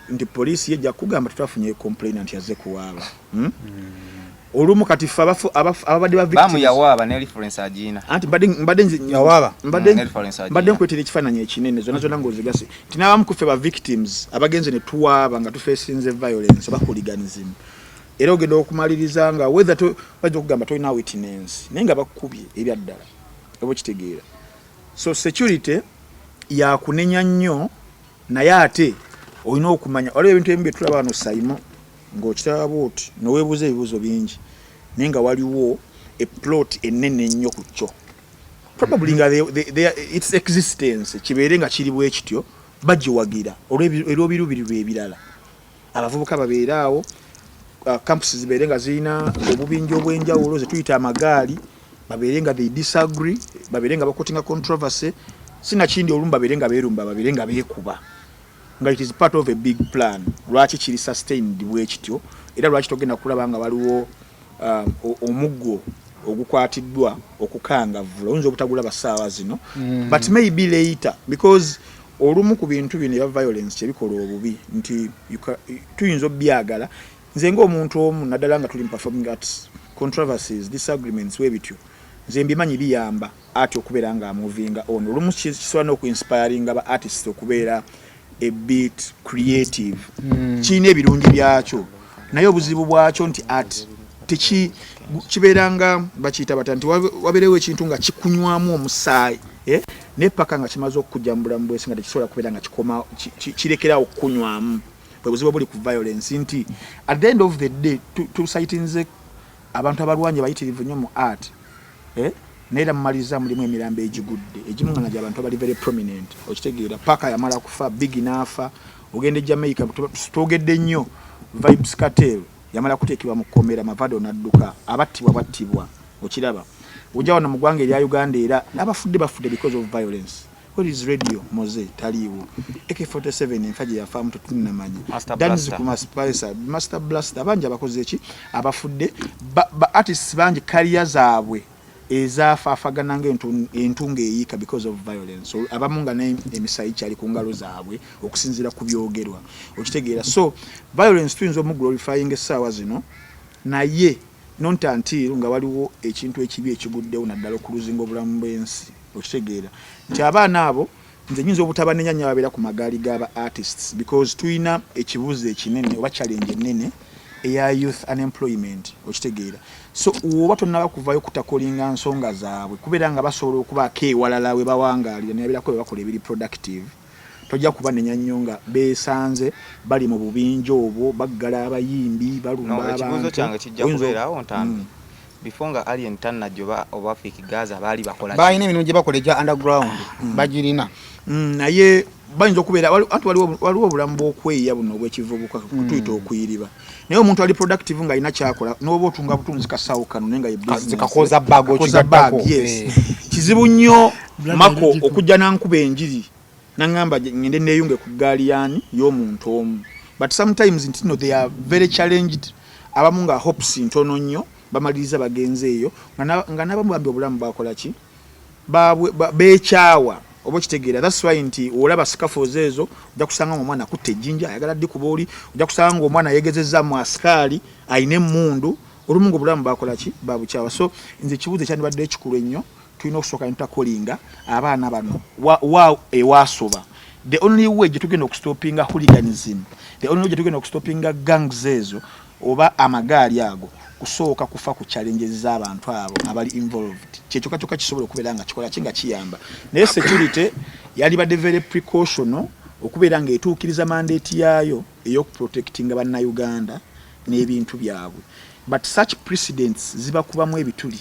nti poliisi yejja kugamba tutafunye complainant yazze kuwaaba olumu kati ffe ababadde ba victims yawaaba ne reference agina anti mbadde nkwetera ekifaananyi ekinene zonna ng'ozigase nti n'abamu ku ffe ba victims abagenze ne tuwaaba nga tufeesinze violence oba hooliganism era ogenda okumaliriza nga whether bajja okugamba tolina witness naye nga bakubye ebyaddala oba kitegeera so security yakunenya nnyo naye ate olina okumanya waliwo ebintu ebimu bye tulaba wano sayimo ng'okitaba bwoti noweebuuza ebibuuzo bingi naye nga waliwo eplot ennene ennyo ku kyo probably nga its existence kibeere nga kiri bwe kityo bagiwagira olw'ebirubiri ebirala abavubuka babeeraawo campuses zibeere nga zirina obubinja obw'enjawulo ze tuyita amagaali babeere nga they disagree babeere nga bakotinga controversy sina kindi olumba berenga berumba baberenga bekuba nga it is part of a big plan lwaki kiri sustained bwekityo era lwaki togenda kulaba nga waliwo omuggo ogukwatiddwa okukanga vula oyinza obutagula basaawa zino but maybe later because olumu ku bintu bino ya violence kyebikola obubi nti tuyinza obyagala nze ng'omuntu omu naddala nga tuli performing arts controversies disagreements webityo nze mbimanyi biyamba ati okubeera nga amovinga on olumu kisobola n'okuinspiringa ba artists okubeera a bit creative kiina ebirungi byakyo naye obuzibu bwakyo nti art kibeeranga bakiyita bata nti wabeerewo ekintu nga kikunywamu omusaayi naye paka nga kimaze okukujjambula mu bwesi nga tekisobola kubeera nga kikoma kirekerawo okukunywamu bwe buzibu buli ku violence nti at the end of the day tusitinze abantu abalwanyi bayitirivu nnyo mu art naye era mumaliza mulimu emirambo egigudde egimu nga nagyo abantu abali very prominent okitegeera paka yamala kufa big naafa ogende Jamaica twogedde nnyo Vibes Cartel yamala kuteekebwa mu kkomera Mavado n'adduka abattibwa okiraba ojja wano mu ggwanga erya Uganda era bafudde because of violence. What is radio moze taliwo AK47 enfaje yafamu tutunamanyi daniz ku Master Blaster abanja abakoze eki abafudde ba artists banji career zaabwe ezafaafagana entunga eyika because of violence so abamunga n'emisayi kyali ku ngalo zaabwe okusinzira ku byogerwa okitegeera so violence tuyinza omuglorifying essaawa zino naye nontantiru nga waliwo ekintu ekibi ekiguddewo naddala okuluzinga obulamu bw'ensi okitegeera nti abaana abo nze nyinza obutabanenya nnyo ababeera ku magaali g'aba artists because tuyina ekibuuzo ekinene oba challenge ennene eya youth unemployment okitegeera so oba tonnaba kuvayo kutakolinga nsonga zaabwe kubeera nga basobola okubaako ewalala we bawangaalira nebabeerako we bakola ebiri productive tojja kubanenya nnyo nga beesanze bali mu bubinja obwo baggala abayimbi balumba ekibuuzo kyange kijja kubeerawo ntambi before nga alien tannajoba oba Africa Gaza bali bakola bayina emirimu gye bakola egya underground bagirina naye bayinza okubeera waliwo obulamu bw'okweya buno obw'ekivubuka kutuyita okuyiriba naye omuntu ali productive nga alina kyakola n'oba otunga butunzi kasawo kano naye nga ye business kakoza bag okigattako kizibu nnyo mako okujja nankuba enjiri nangamba ngende neeyunge ku gaaliyani y'omuntu omu but sometimes ntino they are very challenged abamu nga hopes ntono nnyo bamaliriza bagenze eyo nga nabamu bambi obulamu bakola ki beekyawa oba kitegeera that's why nti olaba scaffolds ezo ojja kusanga omwana akutte ejjinja ayagala ddi ku booli ojja kusanga omwana yegezezza mu asikaali ayina emmundu olumu nga obulamu bakola ki babukyawa so nze ekibuuzo ekyandibadde ekikulu ennyo tulina okusooka nitakolinga abaana bano ewasoba the only way gye tugenda okustopinga hooliganism the only way gye tugenda okustopinga gangs ezo oba amagaali ago kusooka kufa ku challenges z'abantu abo abali involved kyekyoka kisobola okubeera nga kikola kinga kiyamba naye security yali badde very precautional okubeera nga etuukiriza mandate yaayo ey'okuprotectinga bannayuganda n'ebintu byabwe but such precedents zibakubamu ebituli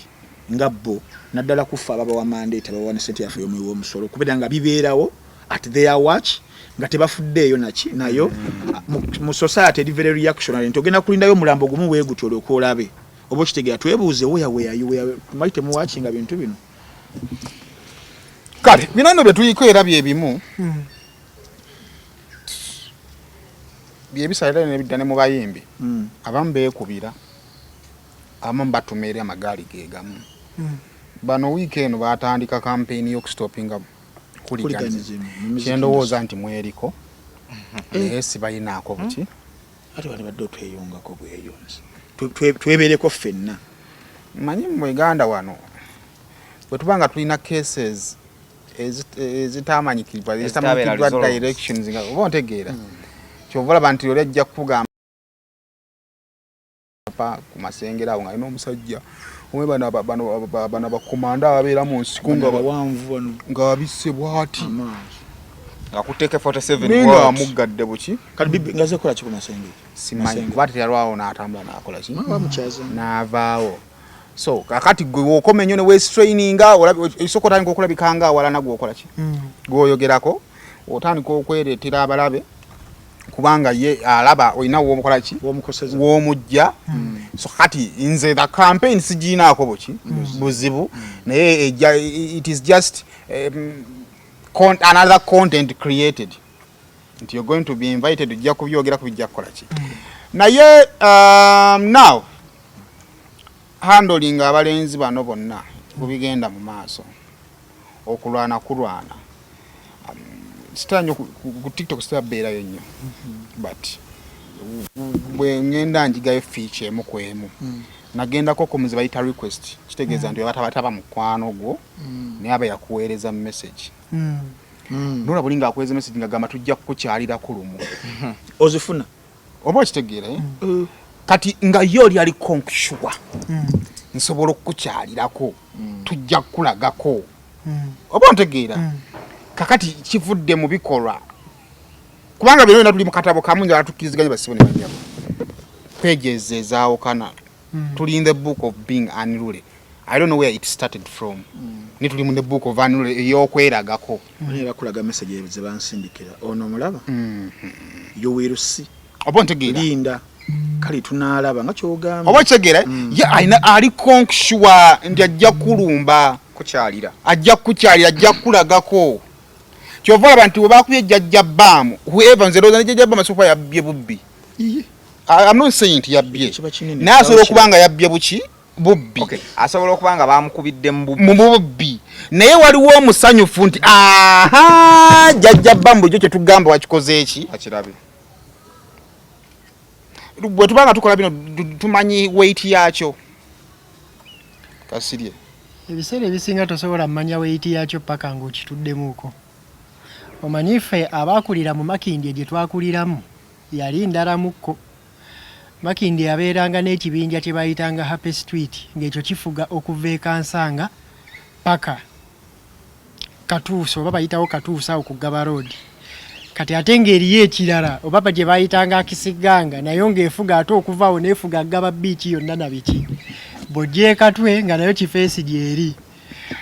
nga bo naddala kufa ababawa mandate abawa ne sente yaffe y'omusolo okubeera nga bibeerawo at their watch nga tebafuddeeyo nayo mu society eri very reactionary nti ogenda kulindayo mulambo gumu weegutyo olyoka olabe oba okitegeera twebuuze tumali temuwakinga bintu bino kale bino nno bye tuliko era byebimu byebisalira nebidda ne mu bayimbi abamu beekubira abamu batuma eri amagaali geegamu bano wiiki eno baatandika kampeyini y'okustopinga kyendowooza nti mweriko naye sibayinaako buki ate bali badde otweyongako bweyonzi twebeereko ffenna manyi mu Uganda wano bwe tuba nga tulina cases ezitamanyikiddwa directions nga oba ontegeera kyova olaba nti oli ajja kukugamba ku masengera awo nga alina omusajja omwe bano abakomanda ababeera mu nsiku nga babisse bwati akuteeke 47 nga amuggadde buki nga zekola ki ku masengera simanyi kuba teryalwawo n'atambula n'akola ki n'avaawo so kakati gwe wookoma ennyo ne weestraininga esooka otandika okulabikanga awala nagwe okola ki gweoyogerako otandika okwereetera abalabe kubanga ye alaba olina w'omukola ki w'omujja so kati nze the campaign sigiinaako buki buzibu naye it is just another content created. You're going to be invited to Jakubyogera ku Jakolachi. Naye now handling abalenzi bano bonna kubigenda mu maaso okulwana sitanyo ku TikTok stabera yonyo but bwe ngenda njigayo feature mu kwemu nagenda ko kumuzi bayita request kitegeeza ndio bataba mukwano gwo ne aba yakuweereza message nura bulinga akweze message ngagamba tujja kukukyalira kulumu ozifuna oba kitegeera kati nga yoli ali konkushwa nsobola okukukyalirako tujja kulagako oba ntegeera kakati kivudde mu bikolwa kubanga bino tuli mu katabo kamu nga tukiziganye basibone banyabo pages ezaawo kana tuli in the book of being unruly. I don't know where it started from. Nituli mu the book of unruly yokweragako ne bakulaga message ze bansindikira ono mulaba you will see oba ntegeera linda kali tunalaba nga kyogamba oba kitegeera aina ali konkushwa ndi ajja kulumba kukyalira ajja kulagako kyova abantu bwe bakubye jjajja baamu whoever nze roza jjajja baamu sofa yabbye bubbi I'm not saying nti yabbye nasobola okubanga yabbye buki bubbi asobola okubanga bamukubidde mu bubbi naye waliwo omusanyufu nti aha jjajja baamu kyo tugamba wakikoze eki akirabe bwe tubanga tukola bino tumanyi weight yakyo kasirye ebiseera ebisinga tosobola mmanya weight yakyo paka ng'okituddemuuko omanyi ffe abaakulira mu Makindye gye twakuliramu yali ndalamukko Makindye yabeeranga n'ekibinja kye bayitanga Happy Street ng'ekyo kifuga okuva e Kansanga paka Katuuso oba bayitawo Katuuso awo ku Gaba Road kati ate ng'eriyo ekirala oba gye bayitanga Kisiganga nayo ng'efuga ate okuva awo n'efuga Gaba Beach yonna na biki bojja ekatwe nga nayo kifeesi gyeri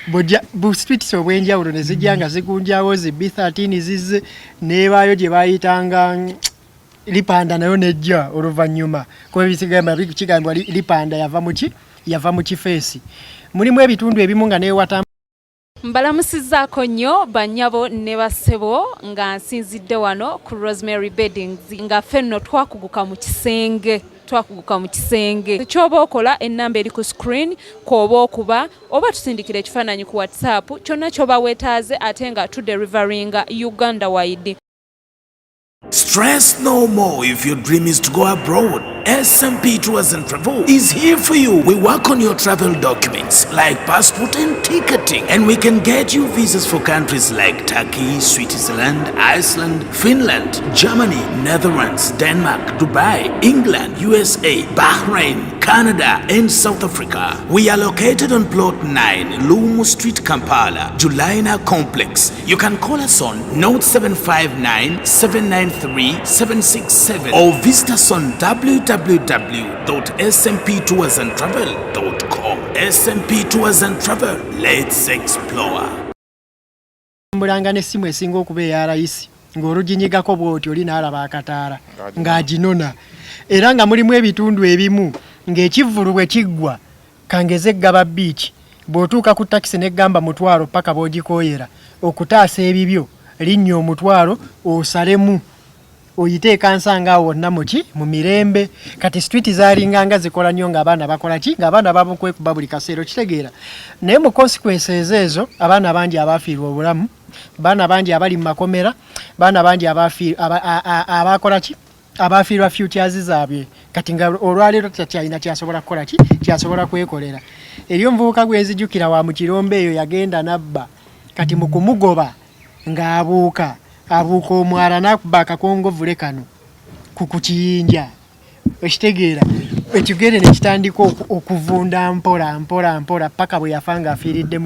bojja bu streets obwenjawulo ne zijja nga zigunjawo zi B13 zizze nebaayo gye bayitanga Lipanda nayo nejja oluvannyuma kuba bisigamba kigambwa Lipanda yava mu kifeesi mulimu ebitundu ebimu nga neewata mbalamusizzaako nnyo bannyabo ne bassebo nga nsinzidde wano ku Rosemary Beddings nga ffenno twakuguka mu kisenge kyoba okola ennamba eri ku screen kwoba okuba oba tusindikira ekifaananyi ku WhatsApp kyonna kyoba weetaaze ate nga tuderivaringa Uganda wide. Stress no more if your dream is to go abroad. SMP Tours and Travel is here for you. We work on your travel documents like passport and ticketing, and we can get you visas for countries like Turkey, Switzerland, Iceland, Finland, Germany, Netherlands, Denmark, Dubai, England, USA, Bahrain, Canada, and South Africa. We are located on plot 9, Lumu Street, Kampala, Julina Complex. You can call us on 0759 793 767 or visit us on www.smptoursandtravel.com. SMP Tours and Travel, let's explore. Mbulanga n'essimu esinga okuba eya layisi ng'oluginyigako bw'oti oli n'alaba akataala ng'aginona era nga mulimu ebitundu ebimu ng'ekivvulu bwe kiggwa kangeze Gaba Beach bw'otuuka ku takisi n'eggamba mutwalo paka bw'ogikooyera okutaasa ebibyo linnya omutwalo osalemu oyite Kansanga wonna mu mirembe kati street zaalinganga zikola nnyo ng'abaana bakola ki ng'abaana babukwekuba buli kaseera kitegeera naye mu consequences ezo abaana bangi abaafiirwa obulamu baana bangi abali mu makomera baana bangi abaakola ki abaafiirwa futures zaabwe kati nga olwaleero takyalina kyasobola kukola ki kyasobola kwekolera eri omuvubuka gwenzijjukira wa mu kirombe eyo yagenda nabba kati mu kumugoba ng'abuuka omwala n'akuba akakongovule kano ku kiyinja ekitegeera ekigere ne kitandika okuvunda mpola paka bwe yafa nga afiiridde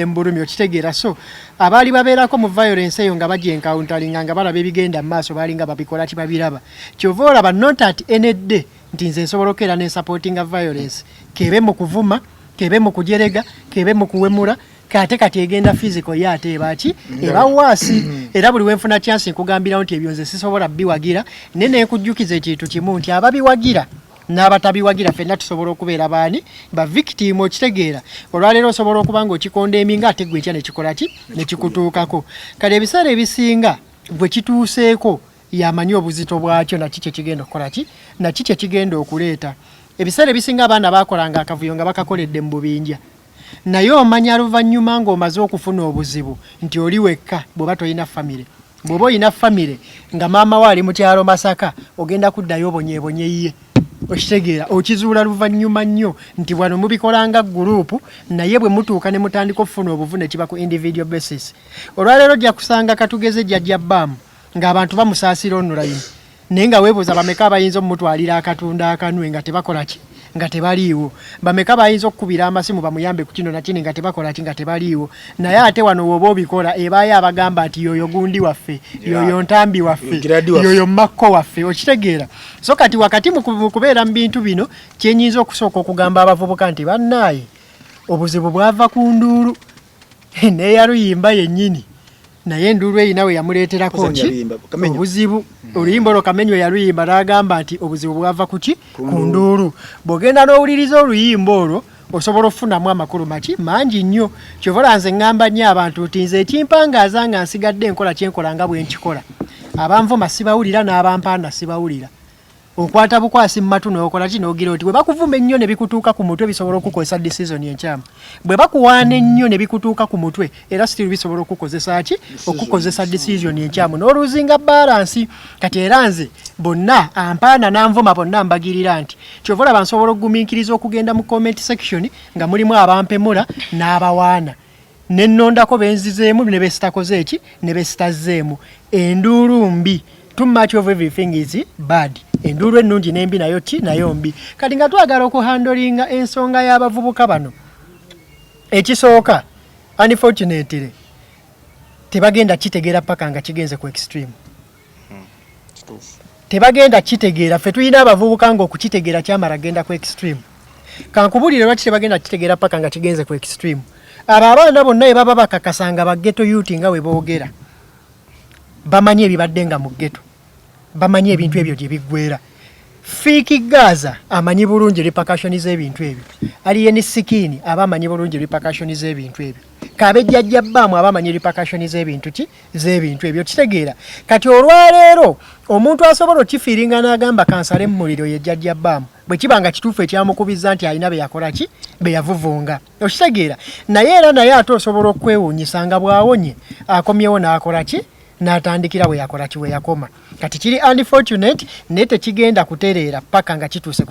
mu bulumi okitegeera so abaali babeerako mu violence eyo nga bajja encounteringa nga balaba ebigenda mu maaso baali nga babikola tibabiraba kyova olaba not at any day nti nze nsobola okukeera ne supportinga violence kebe mu kuvuma kebe mu kujerega kebe mu kuwemula kati egenda physical yate ebaki eba waasi era buli wenfuna chance nkugambirawo nti ebyo nze sisobola biwagira nene nkujjukiza ekintu kimu nti ababiwagira n'abatabiwagira ffenna tusobola okubeera baani ba victim okitegeera olwaleero osobola okuba ng'okikonda eminga ate gwe ekya nekikola ki nekikutuukako kale ebiseera ebisinga bwe kituuseeko yamanyi obuzito bwakyo naki kyekigenda okukola ki naki kyekigenda okuleeta ebiseera ebisinga abaana baakolanga akavuyo nga bakakoledde mu bubinja naye omanya luvannyuma ng'omaze okufuna obuzibu nti oli wekka bw'oba tolina famire bw'oba olina famire nga maama we ali mu kyalo Masaka ogenda kuddayo obonyeebonye ye okitegeera okizuula luvannyuma nnyo nti wano mubikolanga gurupu naye bwe mutuuka ne mutandika okufuna obuvune kiba ku individual basis olwaleero ojja kusanga katugeze jjajja bbaamu ng'abantu bamusaasira onulayini naye nga weebuuza bameka bayinza omutwalira akatunda akanwe nga tebakola ki nga tebaliiwo bameka bayinza okukubira amasimu bamuyambe ku kino nakini nga tebakola ki nga tebaliiwo naye ate wano woba obikola ebaayo abagamba nti yoyo gundi waffe yoyo ntambi waffe yoyo makko waffe okitegeera so kati wakati mu kubeera mu bintu bino kyenyinza okusooka okugamba abavubuka nti bannaaye obuzibu bwava ku nduulu n'eyaluyimba yennyini naye enduulu eyina we yamuleeterako ki obuzibu oluyimba olwo Kamenyo yaluyimba n'agamba nti obuzibu bwava kuki ku nduulu bw'ogenda n'owuliriza oluyimba olwo osobola okufunamu amakulu maki mangi nnyo kyova nze ŋŋamba nnyo abantu nti nze ekimpangaaza nga nsigadde enkola kyenkola nga bwe nkikola abanvuma sibawulira n'abampaana sibawulira okwata bukwasi mu matu n'okola ki n'ogira oti bwe bakuvuma ennyo ne bikutuuka ku mutwe bisobola okukozesa decision enkyamu bwe bakuwaana ennyo ne bikutuuka ku mutwe era still bisobola okukozesa ki okukozesa decision enkyamu n'oluzinga balansi kati era nze bonna ampaana n'anvuma bonna mbagirira nti kyova olaba nsobola okugumiikiriza okugenda mu comment section nga mulimu abampemula n'abawaana nennondako benzizeemu ne besitakoze eki ne besitazzeemu enduulu mbi too much of everything is bad enduulu ennungi n'embi nayo ki nayo mbi kati nga twagala okuhandolinga ensonga y'abavubuka bano ekisooka unfortunately tebagenda kitegeera paka nga kigenze ku extreme tebagenda kitegeera ffe tulina abavubuka ng'okukitegeera kyamala genda ku extreme kankubulire lwaki tebagenda kitegeera paka nga kigenze ku extreme abo abaana bonna bwe baba bakakasanga baggeto yuti nga we boogera bamanyi ebibadde nga mu ggeto bamanyi ebintu ebyo gye biggwera Fiiki Gaza amanyi bulungi repercussions z'ebintu ebyo aliye ne Sikini aba amanyi bulungi repercussions z'ebintu ebyo Kabejjajja bbaamu aba amanyi repercussions z'ebintu ki z'ebintu ebyo kitegeera kati olwaleero omuntu asobola okifiiringa n'agamba kansale mu muliro ye jjajja bbaamu bwe kibanga kituufu ekyamukubizza nti alina be yakola ki be yavuvunga okitegeera naye ate osobola okwewuunyisa nga bw'awonye akomyewo n'akola ki n'atandikira bwe yakola ki we yakoma kati kiri unfortunate naye tekigenda kutereera paka nga kituuse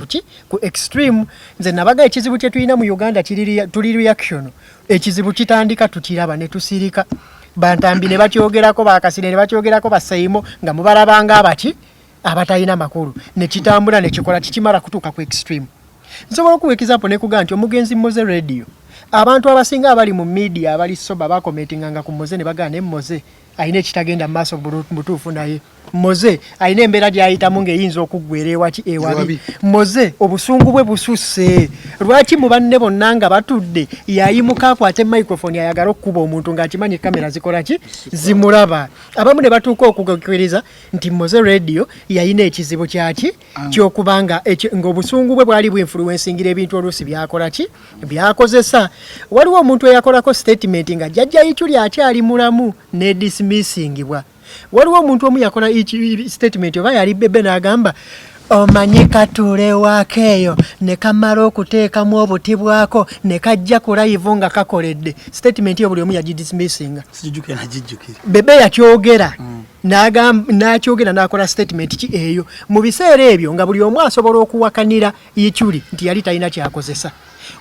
ku extreme nze nabaga ekizibu kye tulina mu Uganda tuli reaction ekizibu kitandika tukiraba ne tusirika bantambi ne bakyogerako bakasire ne bakyogerako basayimo nga mubalabanga abaki abatalina makulu ne kitambula ne kikola kikimala kutuuka ku extreme nsobola okuwekizapo ne kugaa nti omugenzi Moze Radio abantu abasinga abali mu media abali soba bakomentinganga ku Moze ne bagaa ne Moze ayina ekitagenda mu maaso butuufu naye Moze ayina embeera gy'ayitamu ng'eyinza okuggwera ewaki ewabi Moze obusungu bwe bususse lwaki mu banne bonna nga batudde yayimuka akwate microphone ayagala okukuba omuntu ng'akimanyi kamera zikola ki zimulaba abamu ne batuuka okukkiriza nti Moze Radio yayina ekizibu kyaki ky'okubanga ng'obusungu bwe bwali bwinfluensingira ebintu oluusi byakola ki byakozesa waliwo omuntu eyakolako statement nga jjajja Ichuli akyali mulamu ne dismissingibwa waliwo omuntu omu yakola statement oba yali bebe n'agamba omanye katule wakeeyo ne kamala okuteekamu obuti bwako ne kajja ku live nga kakoledde statement yo buli omu yagidismissinga bebe yakyogera n'akyogera n'akola statement ki eyo mu biseera ebyo nga buli omu asobola okuwakanira Ichuli nti yali talina kyakozesa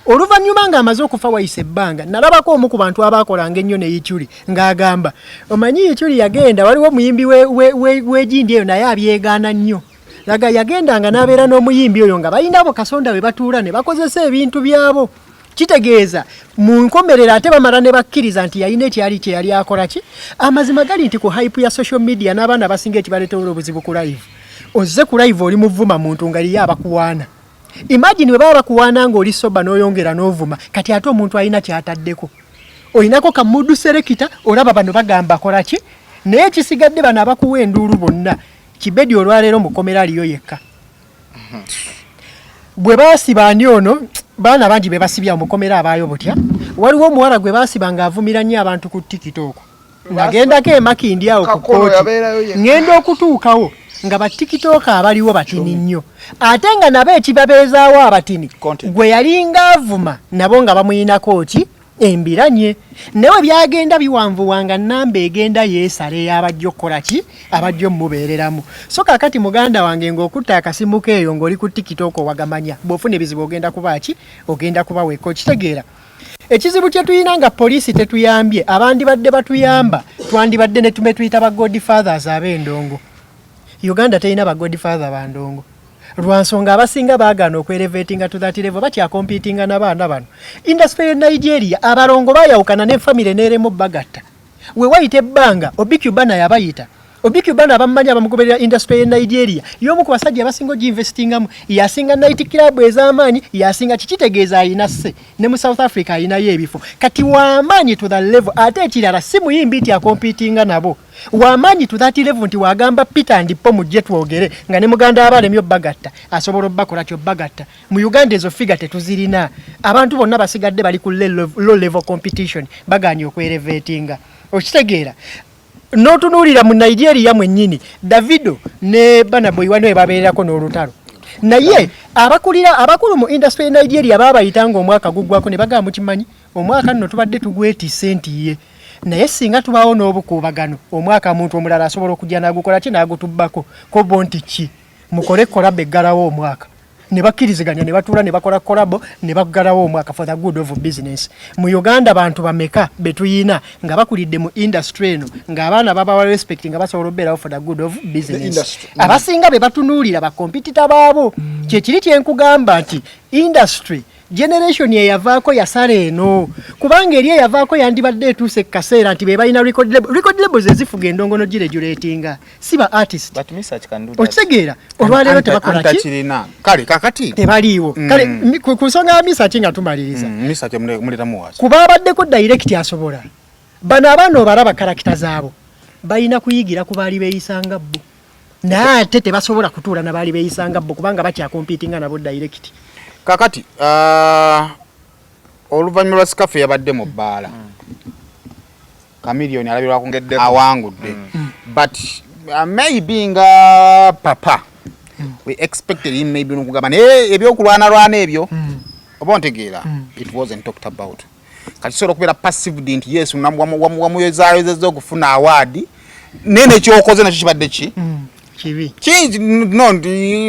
oluvannyuma ng'amaze okufa wayise ebbanga nalabako omu ku bantu abaakolanga ennyo ne Ichuli ng'agamba omanyi Ichuli yagenda waliwo omuyimbi w'egindi eyo naye abyegaana nnyo laga yagendanga n'abeera n'omuyimbi oyo nga balina abo kasonda we batuula ne bakozesa ebintu byabo kitegeeza mu nkomerera ate bamala ne bakkiriza nti yalina ekyali kye yali akola ki amazima gali nti ku hype ya social media n'abaana basinga ekibaleetera obuzibu ku live ozze ku live oli muvuma muntu nga liye abakuwaana imagine we baba bakuwaana ng'oli soba n'oyongera n'ovuma kati ate omuntu alina kyataddeko olinako kamudu serekita olaba bano bagamba kola ki naye kisigadde bano abakuwa enduulu bonna kibedi olwaleero mukomera aliyo yekka bwe basiba ani ono baana bangi be basibya omukomera abaayo butya waliwo omuwala gwe basiba ng'avumira nnyo abantu ku tiktok ngagendako emakindi awo ku kooti ngenda okutuukawo nga batikitoka abaliwo batini nnyo ate nga nabo ekibabeezaawo abatini gwe yalinga avuma nabo nga bamuyinako ki embiranye newe byagenda biwanvuwanga namba egenda yeesala ey'abajja okukola ki abajja omubeereramu so kakati muganda wange ng'okutta akasimu keeyo ng'oli ku tiktok wagamanya bw'ofuna ebizibu ogenda kuba ki ogenda kuba weeka okitegeera ekizibu kye tuyina nga poliisi tetuyambye abandibadde batuyamba twandibadde ne tume tuyita ba godfathers ab'endongo Uganda teyina ba godfather bandongo lwansonga abasinga baagana okwerevetinga to that level bakyakompitinga n'abaana bano industry ya Nigeria abalongo bayawukana ne family neremo bagatta we wayite ebbanga Obikubana yabayita Obikubana abamanya abamugoberera industry ya Nigeria yomu ku basajja abasinga investingamu yasinga night club ez'amaanyi yasinga kikitegeeza ayina se ne mu South Africa ayina yebifo kati waamaanyi to that level ate ekirala si muyimbi nti akompitinga nabo wamanyi to that level nti wagamba Peter ndipo mujje twogere nga ne muganda abalemyo bagatta asobola bakola kyo bagatta mu Uganda ezo figure tetuzirina abantu bonna basigadde bali ku low level competition baganye okwerevetinga okitegeera notunulira mu Nigeria mwennyini Davido ne Banaboy wano babeerako n'olutalo naye abakulu mu industry ya Nigeria babayitanga omwaka guggwako ne bagamba mukimanyi omwaka nno tubadde tugweti senti ye naye singa tubaawo n'obukuubagano omwaka muntu omulala asobola okujja n'agukola ki n'agutubbako ko bonti ki mukole kolabo eggalawo omwaka ne bakkiriziganya ne batuula ne bakola kolabo ne baggalawo omwaka for the good of business mu Uganda bantu bameka betuyina nga bakulidde mu industry eno ng'abaana babawa respect nga basobola obbeerawo for the good of business abasinga be batunuulira bakompitita baabo kyekiri kyenkugamba nti industry generation ye yavaako yasala eno kubanga eri yavaako yandibadde etuuse kaseera nti be balina record labels ezifuga endongono giregulatinga si ba artist okitegeera olwaleero tebakola ki kale kakati tebaliiwo kale ku nsonga ya misa kinga tumaliriza misa temuletamu wasi kuba abaddeko direct asobola bano abaana obalaba karakita zaabo balina kuyigira ku baali beeyisanga bo naate tebasobola kutuula na baali beeyisanga bo kubanga bakyakompitinga nabo direct kakati oluvannyuma lwa Scafe yabadde mu bbaala Chameleone alabirwako awangudde but maybe nga papa we expected him maybe nokugamba naye ebyokulwana ebyo oba ontegeera it wasn't talked about kati sobola okubeera passive nti yes wamuyezayozezza okufuna award nene ekyokoze nakyo kibadde ki kingi no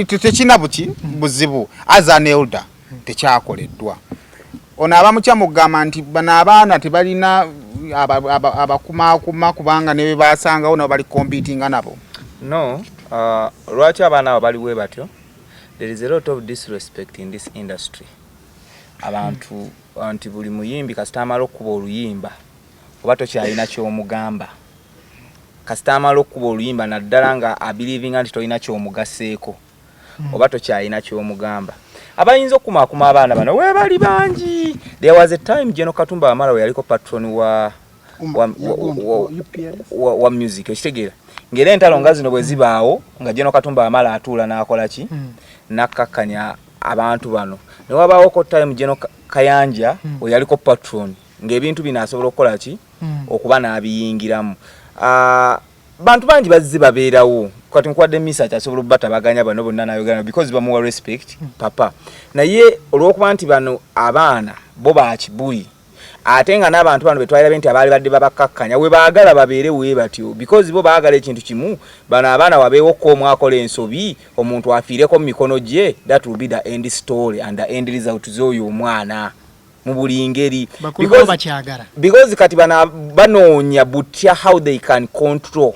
tekina buki buzibu as an elder tekyakoleddwa ono abamukyamuggamba nti bano abaana tebalina abakumaakuma kubanga ne basangawo nabo bali competinga nabo no lwaki abaana abo baliwe batyo there is a lot of disrespect in this industry abantu anti buli muyimbi kasita amala okuba oluyimba oba tokyalina ky'omugamba kasita amala okuba oluyimba naddala nga abelieving nti tolina ky'omugaseeko oba tokyalina ky'omugamba abayinza okumaakuma abaana bano webali bangi there was a time Jeno Katumba Wamala we yaliko patron wa music okitegeera ngera entalo nga zino bwe zibaawo nga Jeno Katumba Wamala atuula n'akola ki nakkakkanya abantu bano ne wabaawo ko time Jeno Kayanja we yaliko patron ng'ebintu bino asobola okukola ki okuba n'abiyingiramu bantu bangi bazzi babeerawo kati nkwadde misa kyasobola batabaganya bano bonna n'ayogana because bamuwa respect papa naye olw'okuba nti bano abaana bo bakibuli ate nga n'abantu bano betwalira benti abaali badde babakkakkanya we baagala babeere we batyo because bo baagala ekintu kimu bano abaana wabeewokko omwakola ensobi omuntu afiireko mu mikono gye that will be the end story and the end result z'oyo omwana mu buli ngeri because kati banoonya butya how they can control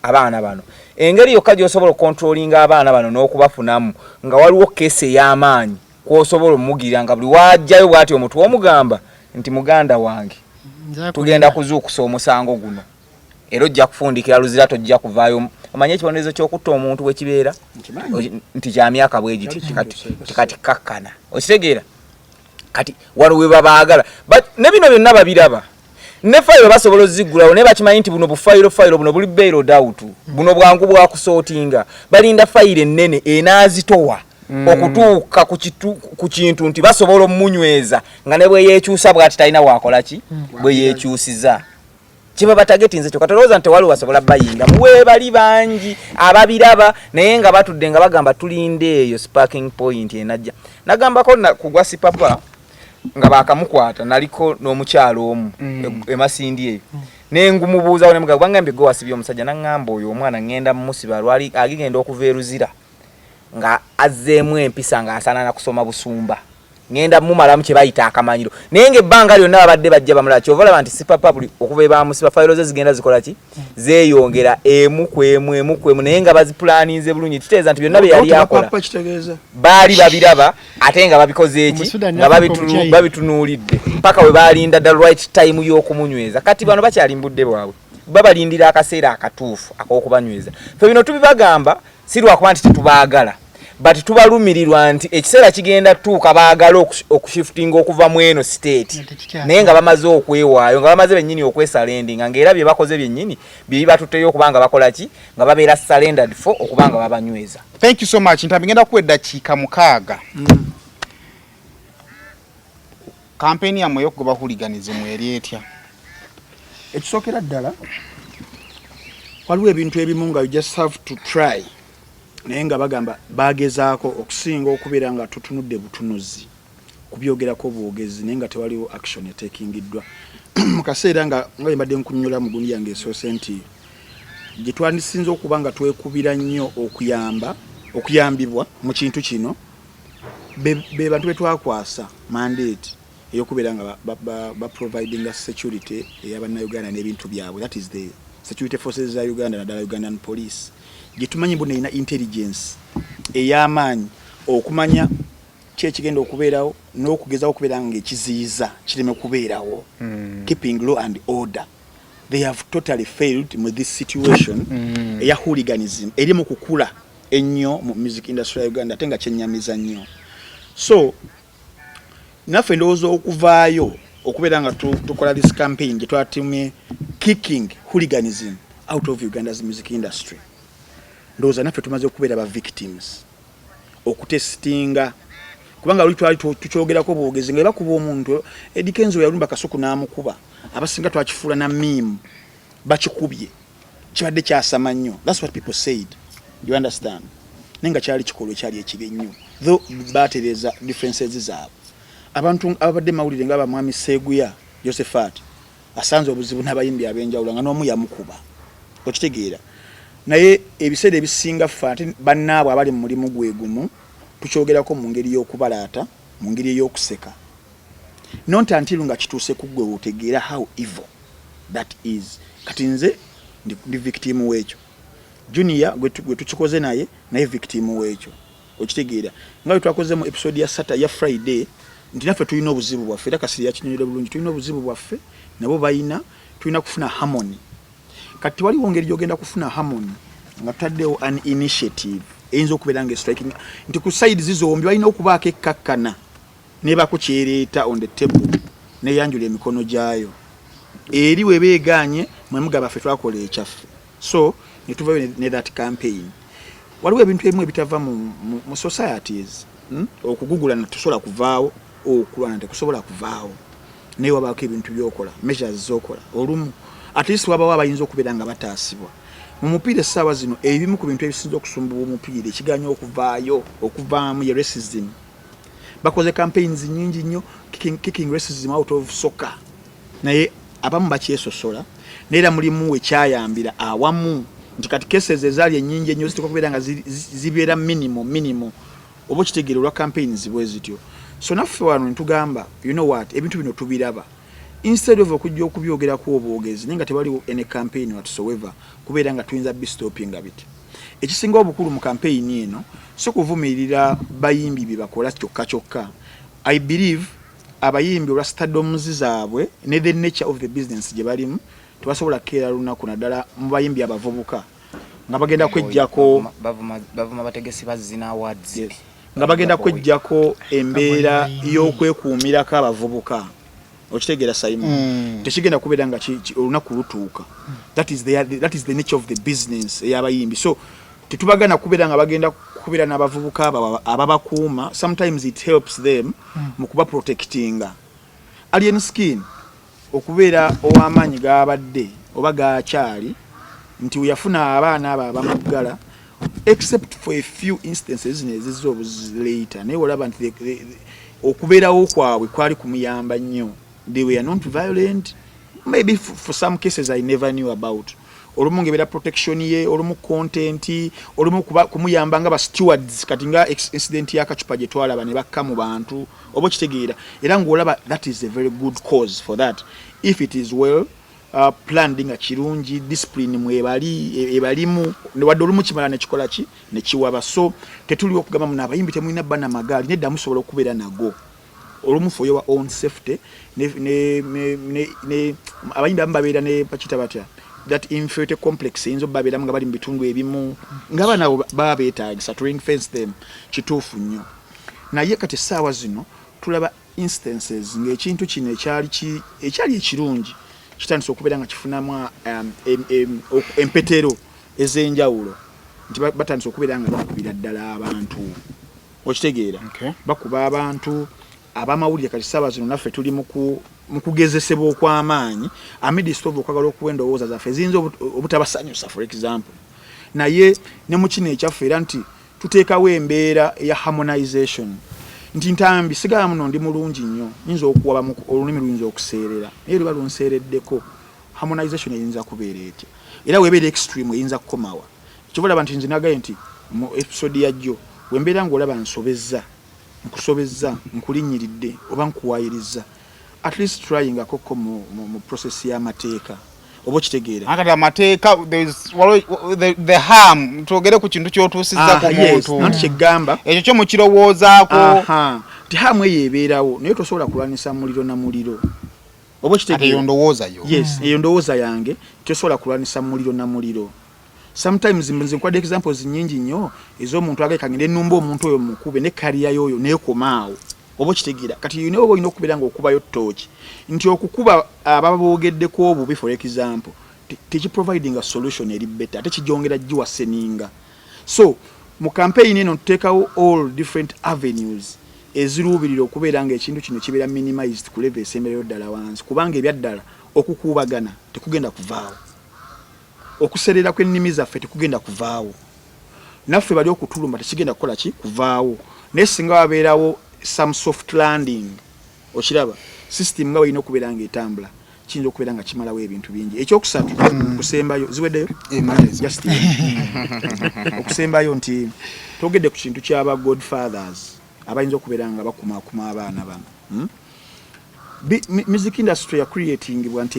abaana bano engeri yokka gy'osobola okontrolinga abaana bano n'okubafunamu nga waliwo kesi ey'amaanyi kw'osobola omugirira nga buli wajjayo bw'ati omuntu w'omugamba nti muganda wange tugenda kuzuukusa omusango guno era ojja kufundikira luzira tojja kuvaayo omanye ekibonerezo ky'okutta omuntu bwe kibeera nti kya myaka bwe giti kati kakkana okitegeera kati wano we babaagala ne bino byonna babiraba ne fayiro basobola oziggulawo naye bakimanyi nti buno bufayiro buno buli bailed out buno bwangu bwa kusootinga balinda fayiro ennene enaazitowa okutuuka ku kintu nti basobola omunyweza nga ne bwe yeekyusa bw'ati talina waakola ki bwe yeekyusiza kiba batagetinze kyo katolooza nti wali wasobola bayinga muwe bali bangi ababiraba naye nga batudde nga bagamba tulinde eyo sparking point enajja nagambako kugwa sipapa nga bakamukwata naliko n'omukyalo omu emasindi eyo nengumubuuza ne mugabo bwangambe go wasibye omusajja nangamba oyo omwana ngenda musiba lwali agigenda okuveeruzira nga azzeemu empisa nga asaana kusoma busumba ngenda mumalamu kye bayita akamanyiro naye ng'ebbanga lyonna babadde bajja bamulala kyova olaba nti sipapa buli okuva bamusiba fayiro ze zigenda zikola ki zeeyongera emu ku emu naye nga bazipulaninze bulungi kitegeeza nti byonna bye yali akola baali babiraba ate nga babikoze eki nga babitunuulidde paka we baalinda the right time y'okumunyweza kati bano bakyalimbudde bwabwe babalindira akaseera akatuufu ak'okubanyweza fe bino tubibagamba si lwakuba nti tetubaagala but tubalumirirwa nti ekiseera kigenda tuuka baagala okushiftinga okuva mu eno state naye nga bamaze okwewaayo nga bamaze bennyini okwesalendinga ng'era bye bakoze byennyini bye batutteyo okubanga bakola ki nga babeera surrendered for okubanga babanyweza. Thank you so much. Ntambi ngenda kuwa eddakiika 6 kampeni yamwe y'okugoba hooliganism eri etya? Ekisookera ddala waliwo ebintu ebimu nga you just have to try naye nga bagamba bagezaako okusinga okubeera nga tutunudde butunuzi kubyogerako bwogezi naye nga tewaliwo action etekingiddwa mu kaseera nga mbadde nkunyula mu gundi yange esoose nti gye twandisinza okuba nga twekubira nnyo okuyambibwa mu kintu kino be bantu betwakwasa mandate eyokubeera nga baprovidinga security ey'abannayuganda n'ebintu byabwe, that is the security forces za Uganda naddala Ugandan police. Gitumanyi bune ina intelligence ey'amaanyi okumanya kyekigenda okubeerawo n'okugeza okubeera ng'ekiziyiza kireme kubeerawo. Keeping law and order. They have totally failed with this situation eya hooliganism eri mu kukula ennyo mu music industry ya Uganda ate nga kyennyamiza nnyo. So naffe ndowooza okuvaayo okubeera nga tukola this campaign gye twatumye kicking hooliganism out of Uganda's music industry. Ndowooza naffe tumaze okubeera ba victims okutestinga kubanga luli twali tukyogerako bwogezi nga bakuba omuntu edikenzo yalumba kasuku n'amukuba abasinga twakifuula na meme bakikubye kibadde kyasama nnyo. That's what people said. You understand? Nenga kyali kikolo kyali ekibi nnyo though batereza differences zaabwe. Abantu abadde mawulire nga abamwami Seguya Josephat asanze obuzibu n'abayimbi ab'enjawulo nga n'omu yamukuba okitegeera naye ebiseera ebisinga ffe bannaabwe abali mu mulimu gwe gumu tukyogerako mu ngeri y'okubalaata mu ngeri ey'okuseka not until nga kituuse ku gwe otegeera how evil that is. Kati nze ndi victim w'ekyo, Junior gwe tukikoze naye victim w'ekyo okitegeera nga bwe twakoze mu episode ya Saturday ya Friday nti naffe tulina obuzibu bwaffe era kasiri yakinyonyera bulungi tulina obuzibu bwaffe nabo bayina tulina kufuna harmony. Kati waliwo ngeri gyogenda kufuna harmony nga tutaddewo an initiative eyinza okubeera nga striking nti ku side zizombi balina okubaako ekkakkana nebakukyereeta on the table neyanjula emikono gyayo eri we beeganye mwemuga baffe twakola ekyaffe. So netuvayo ne that campaign. Waliwo ebintu ebimu ebitava mu societies okugugula natusobola kuvaawo okulwana tekusobola kuvaawo naye wabaako ebintu byokola measures zokola olumu at least wabawo abayinza okubeera nga bataasibwa mu mupiira essaawa zino. Ebimu ku bintu ebisinza okusumbuwa omupiira ekiganya okuvaamu ye racism. Bakoze campaigns nyingi nnyo kicking racism out of soccer naye abamu bakyesosola neera mulimu wekyayambira awamu nti kati cases ezaali ennyingi ennyo zituka kubeera nga zibeera minimum oba okitegeera olwa campaigns bwe zityo. So naffe wano ntugamba you know what ebintu bino tubiraba instead of okujja okubyogerako obwogezi naye nga tewaliwo any campaign whatsoever kubeera nga tuyinza bistopinga biti. Ekisinga obukulu mu campaign eno so kuvumirira bayimbi bye bakola kyokka. I believe abayimbi olwa stardoms zaabwe ne the nature of the business gye balimu tebasobola kukeera lunaku naddala mu bayimbi abavubuka nga bagenda kwejjako bavuma bategesi bazina awards nga bagenda kwejjako embeera y'okwekuumirako abavubuka okitegeera Simon tekigenda kubeera nga olunaku lutuuka. That is the nature of the business ey'abayimbi. So tetubagana kubeera nga bagenda kubira n'abavubuka ababakuuma sometimes it helps them mu kuba protectinga alien skin okubeera ow'amaanyi g'abadde oba gakyali nti uyafuna abaana abo abamuggala except for a few instances nezizza obuzlater naye olaba nti okubeerawo kwabwe kwali kumuyamba nnyo. They were not violent, maybe for some cases I never knew about. Olumu ngebera protection ye, olumu content, olumu kumuyamba nga ba stewards kati nga incident yakacupa gye twalaba ne bakka mu bantu obo kitegeera era ng'olaba that is a very good cause for that if it is well planned nga kirungi discipline mu ebalimu wadde olumu kimala ne kikola ki ne kiwaba so tetuli okugamba muna abayimbi temulina bana magali nedda musobola okubeera nago olumu for your own safety ne abayimbi ababeera ne pakita batya that inferiority complex inzo babera nga bali mbitundu ebimu ngaba nabo babeetaagisa to ring fence them kituufu nnyo naye kati saawa zino tulaba instances ng'ekintu kino ekyali ekirungi kitandise okubeera nga kifunamu empetero ez'enjawulo nti batandise okubeera nga bakubira ddala abantu okitegeera bakuba abantu abamawulire kati saawa zino naffe tuli mu kugezesebwa okw'amaanyi amidist of okwagala okuwa endowooza zaffe ziyinza obutabasanyusa for example naye ne mu kino ekyaffe era nti tuteekawo embeera ya harmonization nti ntambi sigala muno ndi mulungi nnyo nyinza okuwaba olulimi luyinza okuseerera naye luba lunseereddeko harmonization eyinza kubeera etya era webeera extreme eyinza kukomawa kyobalaba nti nze nagaye nti mu episode yajjo wembeera ng'olaba nkusobezza nkulinnyiridde oba nkuwaayiriza at least trying akoko mu process y'amateeka obo kitegeera akati amateeka the harm togere ku kintu kyotuusizza ku muntu nanti kyegamba ekyo kyo mukirowoozaako ti hamu eyo ebeerawo naye tosobola kulwanisa muliro na muliro obo kitegeera eyo ndowooza yo eyo ndowooza yange tosobola kulwanisa muliro na muliro sometimes nze nkwade examples nyingi nnyo ez'omuntu agekagenda ennumba omuntu oyo mukube ne kariya yoyo neekomaawo obo kitegeera kati yine obo ino okubeera ng'okubayo ttooki nti okukuba ababa boogeddeko obubi for example tekiproviding a solution eri better ate kijongera giwa seninga so mu campaign eno tuteekawo all different avenues eziruubirira okubeera ng'ekintu kino kibeera minimized ku level esembereyo ddala wansi kubanga ebyaddala okukuubagana tekugenda kuvaawo okuserera kw'ennimi zaffe tekugenda kuvaawo naffe bali okutulumba tekigenda kukola ki kuvaawo naye singa wabeerawo some soft landing okiraba system nga walina okubeera ng'etambula kiyinza okubeera nga kimalawo ebintu bingi ekyokusatu okusembayo ziweddeyo just okusembayo nti togedde ku kintu ky'aba godfathers abayinza okubeera nga bakumaakuma abaana bano music industry ya creating bwanti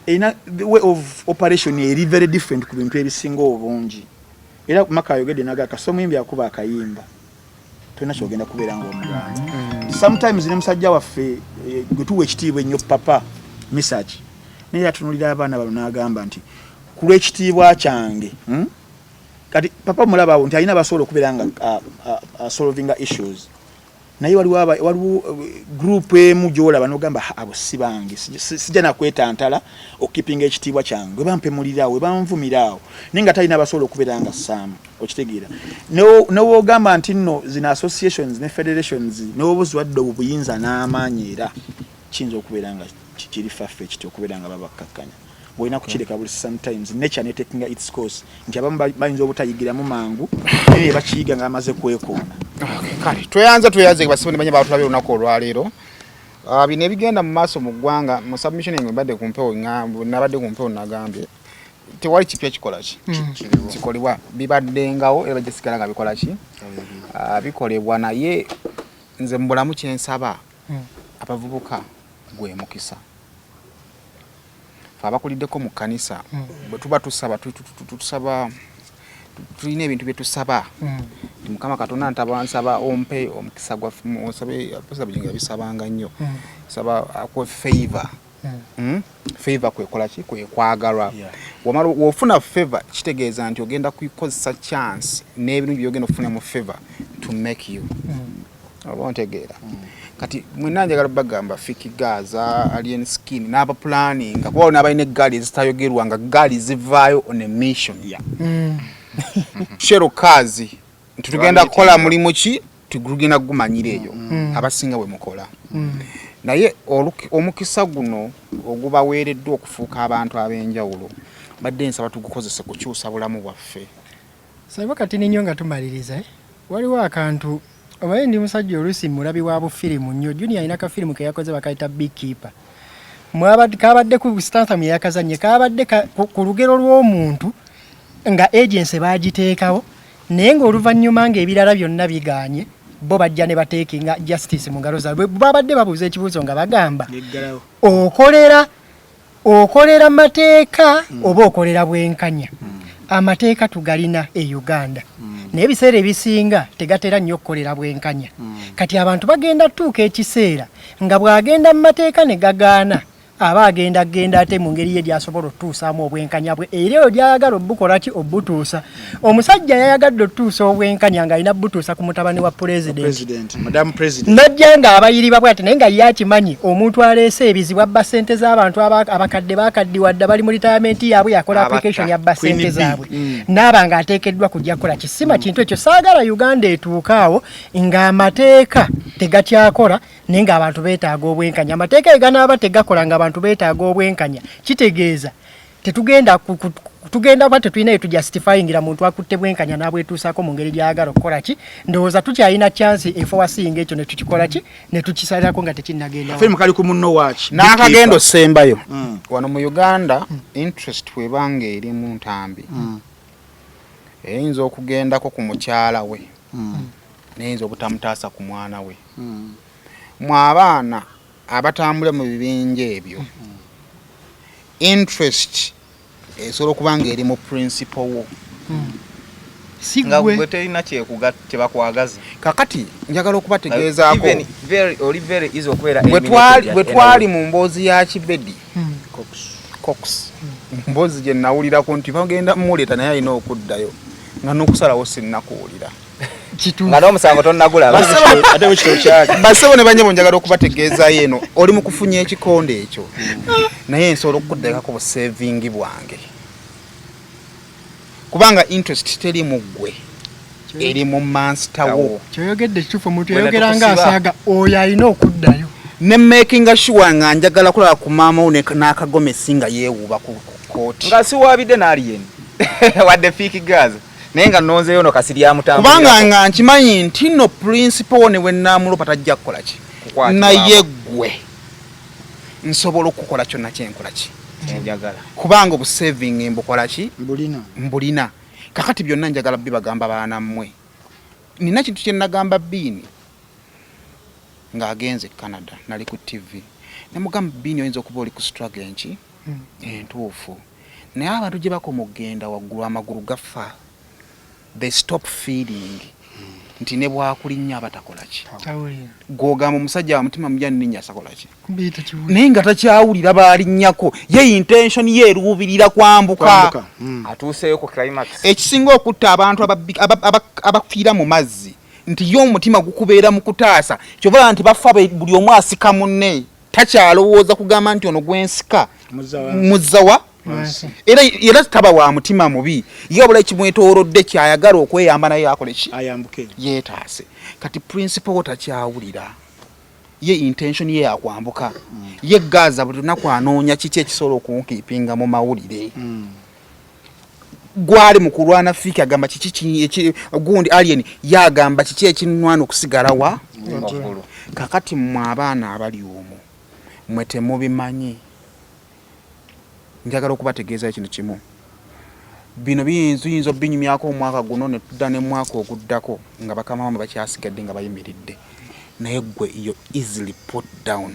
erina the way of operation eri very different ku bintu ebisinga obungi era maka yogedde naga kasomuyimbi akuba akayimba tuna kyogenda kubeera ng'omuganda sometimes ne musajja waffe gwe tuwa ekitiibwa ennyo papa message naye atunulira abaana bano n'agamba nti ku lw'ekitiibwa kyange kati papa mulaba awo nti alina basobola okubeera nga solvinga issues naye waliwo group emu gy'olaba n'ogamba abo si bange sijja nakwetantala okukipinga ekitiibwa kyange we bampemuliraawo we banvumiraawo naye nga talina basobola okubeera nga ssaamu okitegeera newoogamba nti nno zino associations ne federations newoba oziwadde obuyinza n'amaanyi era kiyinza okubeera nga kiri faffe ekiti okubeera nga babakkakkanya bwolina kukireka buli sometimes nature netekinga its course nti abamu bayinza obutayigiramu mangu naye bakiyiga ng'amaze kwekoona kale tweyanze basibo ne banya batulabye olunaku olwaleero bino ebigenda mu maaso mu ggwanga mu submission mbadde ku mpewo nabadde ku mpewo nagambye tewali kipya kikolaki kikolebwa bibaddengawo era bajja sigala nga bikola ki bikolebwa naye nze mu bulamu kyensaba abavubuka gwe mukisa abakuliddeko mu kkanisa bwe tuba tusaba tulina ebintu bye tusaba mukama katonda ntabansaba ompe omukisa gwaffe osabe busabinga bisabanga nnyo saba akwe favor favor kwekola ki kwekwagalwa wamala wofuna favor kitegeeza nti ogenda kukozesa chance n'ebintu byogenda okufuna mu favor to make you abontegeera kati mwena njagala bagamba fiki gaza alien skin n'aba planning kuba n'abalina eggaali ezitayogerwa nga gaali zivaayo on a mission shero kazi Tugenda kukola mulimu ki tugenda gumanyira eyo abasinga bwe mukola. Naye omukisa guno ogubaweereddwa okufuuka abantu ab'enjawulo badde nsaba tugukozese kukyusa bulamu bwaffe. Saiba kati ninyo nga tumaliriza waliwo akantu obaye ndi musajja olusi mulabi wa bufirimu nnyo Junior alina ka firimu ke yakoze bakayita Big Keeper. Kabadde ku stantham yakazanye kabadde ku lugero lw'omuntu nga agency bagiteekawo naye ng'oluvannyuma ng'ebirala byonna biganye bo bajja ne bateekinga justice mu ngalo zaabwe babadde babuuza ekibuuzo nga bagamba okolera mateeka oba okolera bwenkanya. Amateeka tugalina e Uganda naye ebiseera ebisinga tegatera nnyo okukolera bwenkanya. Kati abantu bagenda tuuka ekiseera nga bw'agenda mu mateeka ne gagaana aba agenda ate mu ngeri ye gy'asobola otuusaamu obwenkanya bwe era eyo gy'ayagala obbukola ki obbutuusa. Omusajja yayagadde otuusa obwenkanya ng'alina butuusa ku mutabani wa President. Najja ng'abayiriba bw'ati naye nga yakimanyi omuntu aleese ebizibu abba ssente z'abantu abakadde bakaddiwadde bali mu retirement yaabwe yakola application yabba ssente zaabwe n'aba ng'ateekeddwa kujja kukola kisima kintu ekyo saagala Uganda etuukaawo ng'amateeka tegatyakola naye ng'abantu beetaaga obwenkanya. Amateeka eganaaba tegakola ng'abantu beetaaga obwenkanya kitegeeza tugenda kuba tetulina etujustifyingira muntu akutte bwenkanya n'abwetuusaako mu ngeri gy'ayagala okukola ki. Ndowooza tukyalina chance efowasinga ekyo ne tukikola ki ne tukisalirako nga tekinnagenda n'akagendo sembayo wano mu Uganda. Interest webanga eri mu ntambi eyinza okugendako ku mukyala we neyinza obutamutaasa ku mwana we. Mu abaana abatambula mu bibinja ebyo interest esobola okubanga eri mu principal wo nga gwe terina kyebakwagaza. Kakati njagala okubategeezaako bwe twali mu mboozi ya Kibedi Cox mboozi gye nawulirako nti bagenda muleeta naye alina okuddayo nga n'okusalawo sinnakuwulira nga n'omusango tonnagula basebo ne banyebo njagala okubategeeza eno oli mu kufunya ekikonde ekyo naye nsobola okukuddekako busevingi bwange kubanga interest teri mu ggwe eri mu mansitawo. Kyoyogedde kituufu omuntu yayogera ng'asaaga oyo alina okuddayo ne making sure nga njagala kulaba ku maama wo n'akagomesi nga yeewuuba ku kooti nga siwaabidde n'aliyeni wadde fiiki gaza naye nga nonzeeyo no kasiri amutambulira kubanga nga nkimanyi nti no principal ne we naamulopa tajja kukola ki naye ggwe nsobola okukola kyonna kyenkola ki njagala kubanga obusaving mbukola ki mbulina. Kakati byonna njagala bibagamba baana mmwe. Nina kintu kye nagamba Biini ng'agenze Canada nali ku TV namugamba Biini oyinza okuba oli ku struggle enki entuufu naye abantu gye bakoma okugenda waggulu amagulu gafa. They stop feeding nti ne bwakulinnya abatakola ki gwogamba omusajja wa mutima mujja nninnya asakola ki naye nga takyawulira baalinnyako ye intention ye eruubirira kwambuka atuuseyo ku climax. Ekisinga okutta abantu abafiira mu mazzi nti ye omutima gukubeera mu kutaasa kyova nti bafa buli omu asika munne takyalowooza kugamba nti ono gwensika muzzawa era taba wa mutima mubi ye obula ekimwetoolodde kyayagala okweyamba naye akole ki ayambuke yeetaase. Kati principal wo takyawulira ye intention ye yakwambuka ye Gaza buli lunaku anoonya kiki ekisobola okunkiipinga mu mawulire gwali mu kulwana fiiki agamba kiki gundi alien yagamba kiki ekinwana okusigalawa. Kakati mmwe abaana abali omwo mmwe temubimanyi. Njagala okubategeeza ekintu kimu bino biyinza binyumyako omwaka guno ne tudda ne mwaka oguddako nga bakama bamwe bakyasigadde nga bayimiridde naye ggwe yo easily put down.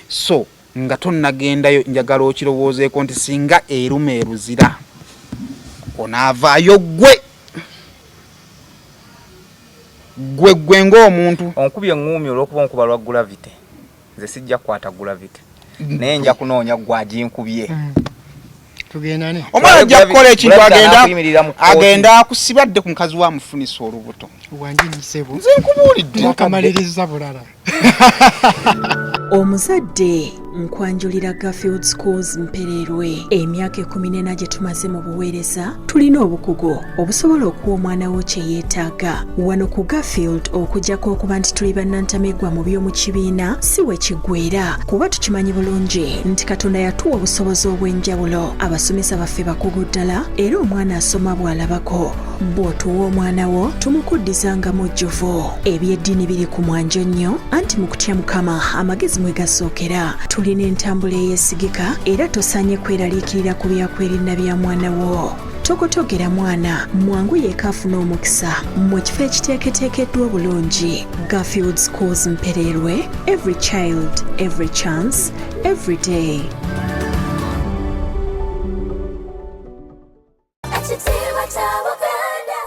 So nga tonnagendayo njagala okirowoozeeko nti singa eruma eruzira onaavaayo ggwe ng'omuntu onkubye eŋŋuumi olw'okuba onkuba lwa gravity nze sijja kukwata gravity naye nja kunoonya gwaginkubye omwana ajja kukola ekintu agenda akusibadde ku mukazi wa mufunisa olubuto nze nkubuulidde nkamaliriza bulala. Omuzadde nkwanjulira Garfield Schools Mpererwe. Emyaka 14 gye tumaze mu buweereza tulina obukugu obusobola okuwa omwana wo kye yeetaaga. Wano ku Garfield okujjako okuba nti tuli bannantamegwa mu by'omu kibiina si we kiggweera kuba tukimanyi bulungi nti Katonda yatuwa obusobozi obw'enjawulo. Abasomesa baffe bakugu ddala era omwana asoma bw'alabako. Bw'otuwa omwana wo tumukuddizanga mujjuvu. Ebyeddiini biri ku mwanjo nnyo anti mu kutya Mukama amagezi mwe gasookera. Tulina entambula eyeesigika era tosaanye kweraliikirira ku byakwerinda bya mwana wo. Tokotogera mwana mwangu yeeka afuna omukisa mu kifo ekiteeketeekeddwa obulungi. Garfield Schools Mpererwe, every child, every chance, every day.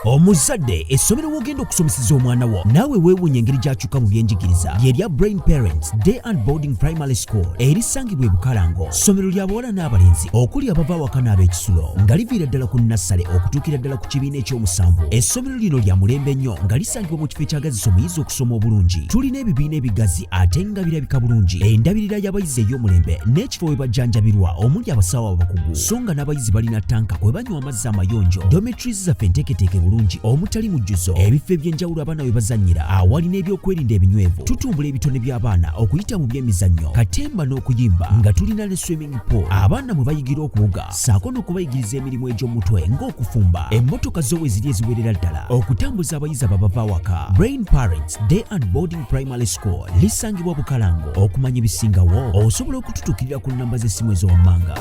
Omuzadde essomero wogenda okusomeseza omwana wo naawe weewuunya engeri gy'akyuka mu byenjigiriza ly'erya Brain Parents Day and Boarding Primary School erisangibwa e Bukalango. Ssomero lya bawala n'abalenzi okuli abava awaka n'ab'ekisulo nga liviira ddala ku nassale okutuukira ddala ku kibiina eky'omusanvu. Essomero lino lya mulembe nnyo nga lisangibwa mu kifo ekyagazisa omuyizi okusoma obulungi. Tulina ebibiina ebigazi ate nga birabika bulungi. Endabirira y'abayizi ey'omulembe n'ekifo we bajjanjabirwa omuli abasawo abakugu so nga n'abayizi balina tanka kwe banywa amazzi amayonjo. Dormitories zaffe nteeketeeke bulungi omutali mujjuzo. Ebifo eby'enjawulo abaana we bazannyira awali n'ebyokwerinda ebinywevu. Tutumbula ebitone by'abaana okuyita mu by'emizannyo, katemba n'okuyimba nga tulina ne swimming pool abaana mwe bayigira okuwuga ssaako n'okubayigiriza emirimu egy'omutwe ng'okufumba. Emmotoka zo we ziri eziwerera ddala okutambuza abayizi ababava awaka. Brain Parents Day and Boarding Primary School lisangibwa Bukalango. Okumanya ebisingawo osobola okututukirira ku nnamba z'essimu ez'owammanga.